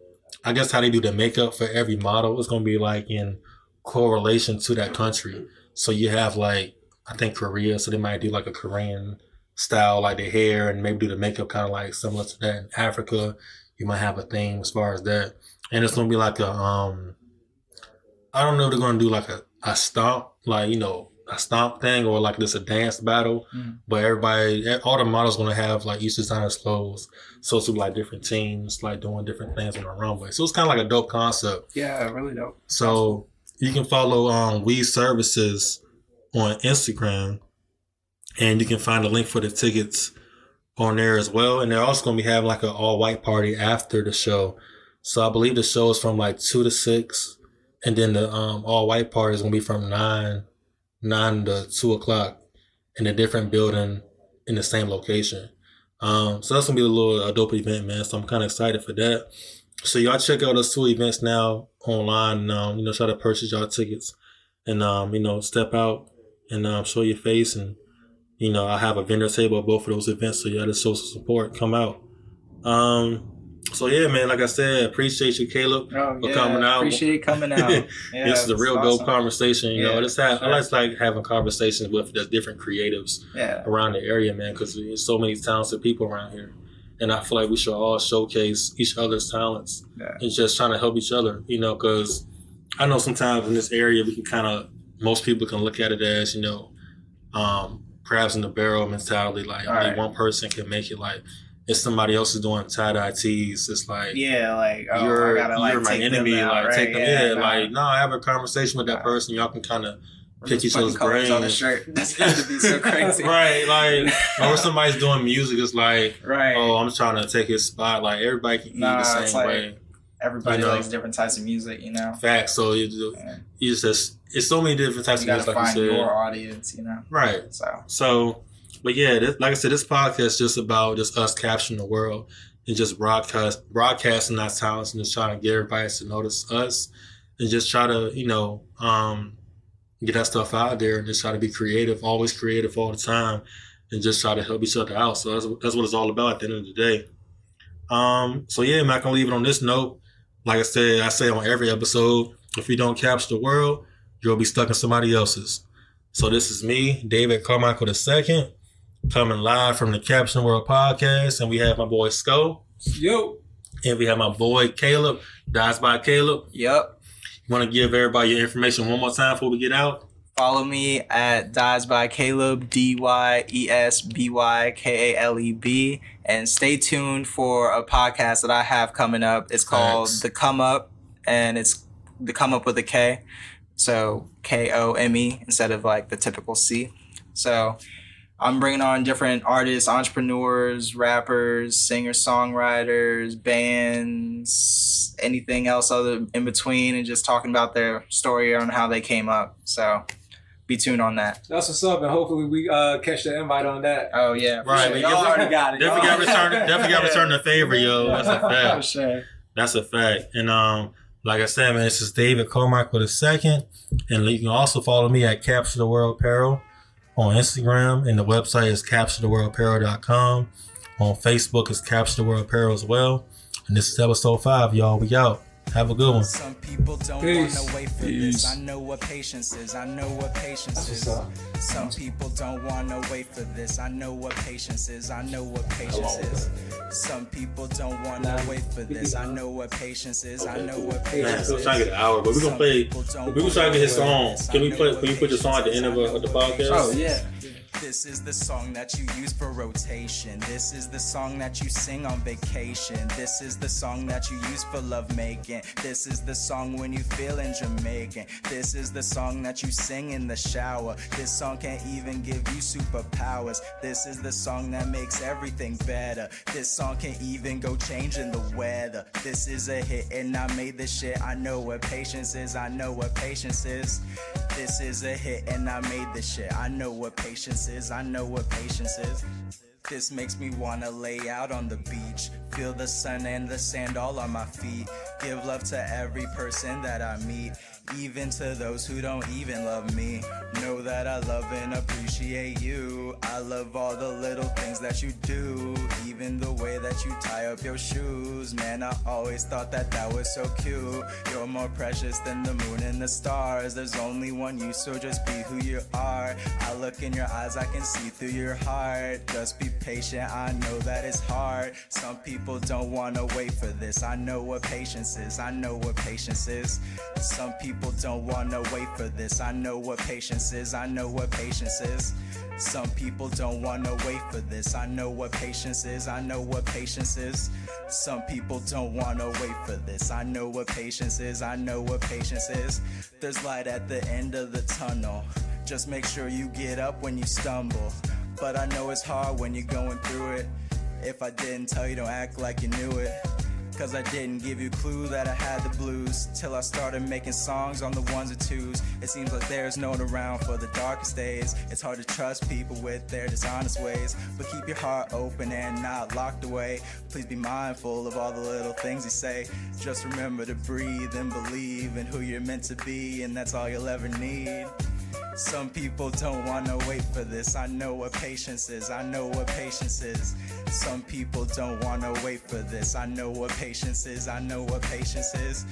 Speaker 1: I guess how they do the makeup for every model is going to be like in correlation to that country. So you have like, I think Korea. So they might do like a Korean style, like their hair, and maybe do the makeup kind of like similar to that. In Africa, you might have a theme as far as that. And it's going to be like a, I don't know if they're going to do like a stomp, like, you know, a stomp thing, or like this a dance battle. But all the models going to have like each designer's clothes. So it's like different teams, like doing different things on the runway. So it's kind of like a dope concept.
Speaker 3: Yeah, really dope.
Speaker 1: So you can follow We Services on Instagram, and you can find a link for the tickets on there as well. And they're also going to be having like an all-white party after the show. So I believe the show is from like 2 to 6, and then the all-white party is going to be from 9 to 2 o'clock in a different building in the same location. So that's going to be a dope event, man. So I'm kind of excited for that. So y'all check out those 2 events now online, and, try to purchase y'all tickets, and, step out and show your face. And, I have a vendor table at both of those events, so y'all just show some support. Come out. So yeah, man, like I said, appreciate you, Caleb, for coming out.
Speaker 3: Appreciate coming out. Yeah,
Speaker 1: this is a real dope conversation.
Speaker 3: Yeah,
Speaker 1: I like having conversations with the different creatives around the area, man, because there's so many talented people around here. And I feel like we should all showcase each other's talents and just trying to help each other, because I know sometimes in this area we can most people can look at it as, crabs in the barrel mentality. Like only one person can make it. Like if somebody else is doing tie-dye tees, it's like, you're my enemy. Take them. I have a conversation with that person. Y'all can kind of pick each other's brains
Speaker 3: on the shirt. That's got to be so crazy.
Speaker 1: Right, or somebody's doing music, it's like, oh, I'm trying to take his spot. Like everybody can eat the same way.
Speaker 3: Everybody likes different types of music,
Speaker 1: Facts. So it's so many different types of music.
Speaker 3: You gotta find your audience,
Speaker 1: Right. So, but yeah, like I said, this podcast is just about just us capturing the world and just broadcasting our talents and just trying to get everybody to notice us and just try to, get that stuff out there and just try to be creative, always creative all the time, and just try to help each other out. So that's what it's all about at the end of the day. So yeah, man, I can leave it on this note. Like I say on every episode, if you don't capture the world, you'll be stuck in somebody else's. So this is me, David Carmichael II, coming live from the Capture the World podcast, and we have my boy Sko.
Speaker 2: Yo.
Speaker 1: And we have my boy Caleb, Dies by Caleb.
Speaker 3: Yep.
Speaker 1: You want to give everybody your information one more time before we get out?
Speaker 3: Follow me at Dies by Caleb, DYESBYKALEB, and stay tuned for a podcast that I have coming up. It's called The Come Up, and it's The Come Up with a K, so KOME instead of like the typical C. So I'm bringing on different artists, entrepreneurs, rappers, singer-songwriters, bands, anything else other in between, and just talking about their story on how they came up. So be tuned on that.
Speaker 2: That's what's up, and hopefully we catch the invite on that.
Speaker 3: Oh yeah,
Speaker 1: right.
Speaker 3: Sure. Y'all already got it.
Speaker 1: Definitely got to return the favor, yo. That's a fact.
Speaker 3: For sure.
Speaker 1: That's a fact. And like I said, man, this is David Carmichael II, and you can also follow me at Capture the World Apparel on Instagram, and the website is capturetheworldapparel.com. On Facebook is Capture the World Apparel as well. And this is episode 5, y'all. We out. Have a good one.
Speaker 4: Some people don't
Speaker 2: Peace.
Speaker 4: wanna wait for
Speaker 2: Peace.
Speaker 4: this. I know what patience is. I know what patience is. Some people don't wanna wait for this. I know what patience is. I know what patience is. Some people don't wanna wait for this. I know what patience is. I know what
Speaker 1: Man,
Speaker 4: patience
Speaker 1: we're
Speaker 4: is.
Speaker 1: trying to get an hour, but we're gonna play. We were trying to get his song. Can we play? Can you put your song at the end of the podcast?
Speaker 2: Oh yeah.
Speaker 4: This is the song that you use for rotation. This is the song that you sing on vacation. This is the song that you use for love making. This is the song when you feeling Jamaican. This is the song that you sing in the shower. This song can't even give you superpowers. This is the song that makes everything better. This song can't even go changing the weather. This is a hit and I made this shit. I know what patience is. I know what patience is. This is a hit and I made this shit. I know what patience is. I know what patience is. This makes me wanna lay out on the beach. Feel the sun and the sand all on my feet. Give love to every person that I meet, even to those who don't even love me. Know that I love and appreciate you. I love all the little things that you do, even the way that you tie up your shoes. Man, I always thought that that was so cute. You're more precious than the moon and the stars. There's only one you, so just be who you are. I look in your eyes, I can see through your heart. Just be patient, I know that it's hard. Some people don't wanna wait for this. I know what patience is. I know what patience is. Some people don't wanna wait for this. I know what patience is. I know what patience is. Some people don't wanna wait for this. I know what patience is. I know what patience is. Some people don't wanna wait for this. I know what patience is. I know what patience is. There's light at the end of the tunnel. Just make sure you get up when you stumble. But I know it's hard when you're going through it. If I didn't tell you, don't act like you knew it. Cause I didn't give you a clue that I had the blues till I started making songs on the ones and twos. It seems like there's no one around for the darkest days. It's hard to trust people with their dishonest ways, but keep your heart open and not locked away. Please be mindful of all the little things you say. Just remember to breathe and believe in who you're meant to be, and that's all you'll ever need. Some people don't wanna wait for this. I know what patience is. I know what patience is. Some people don't wanna wait for this. I know what patience is. I know what patience is.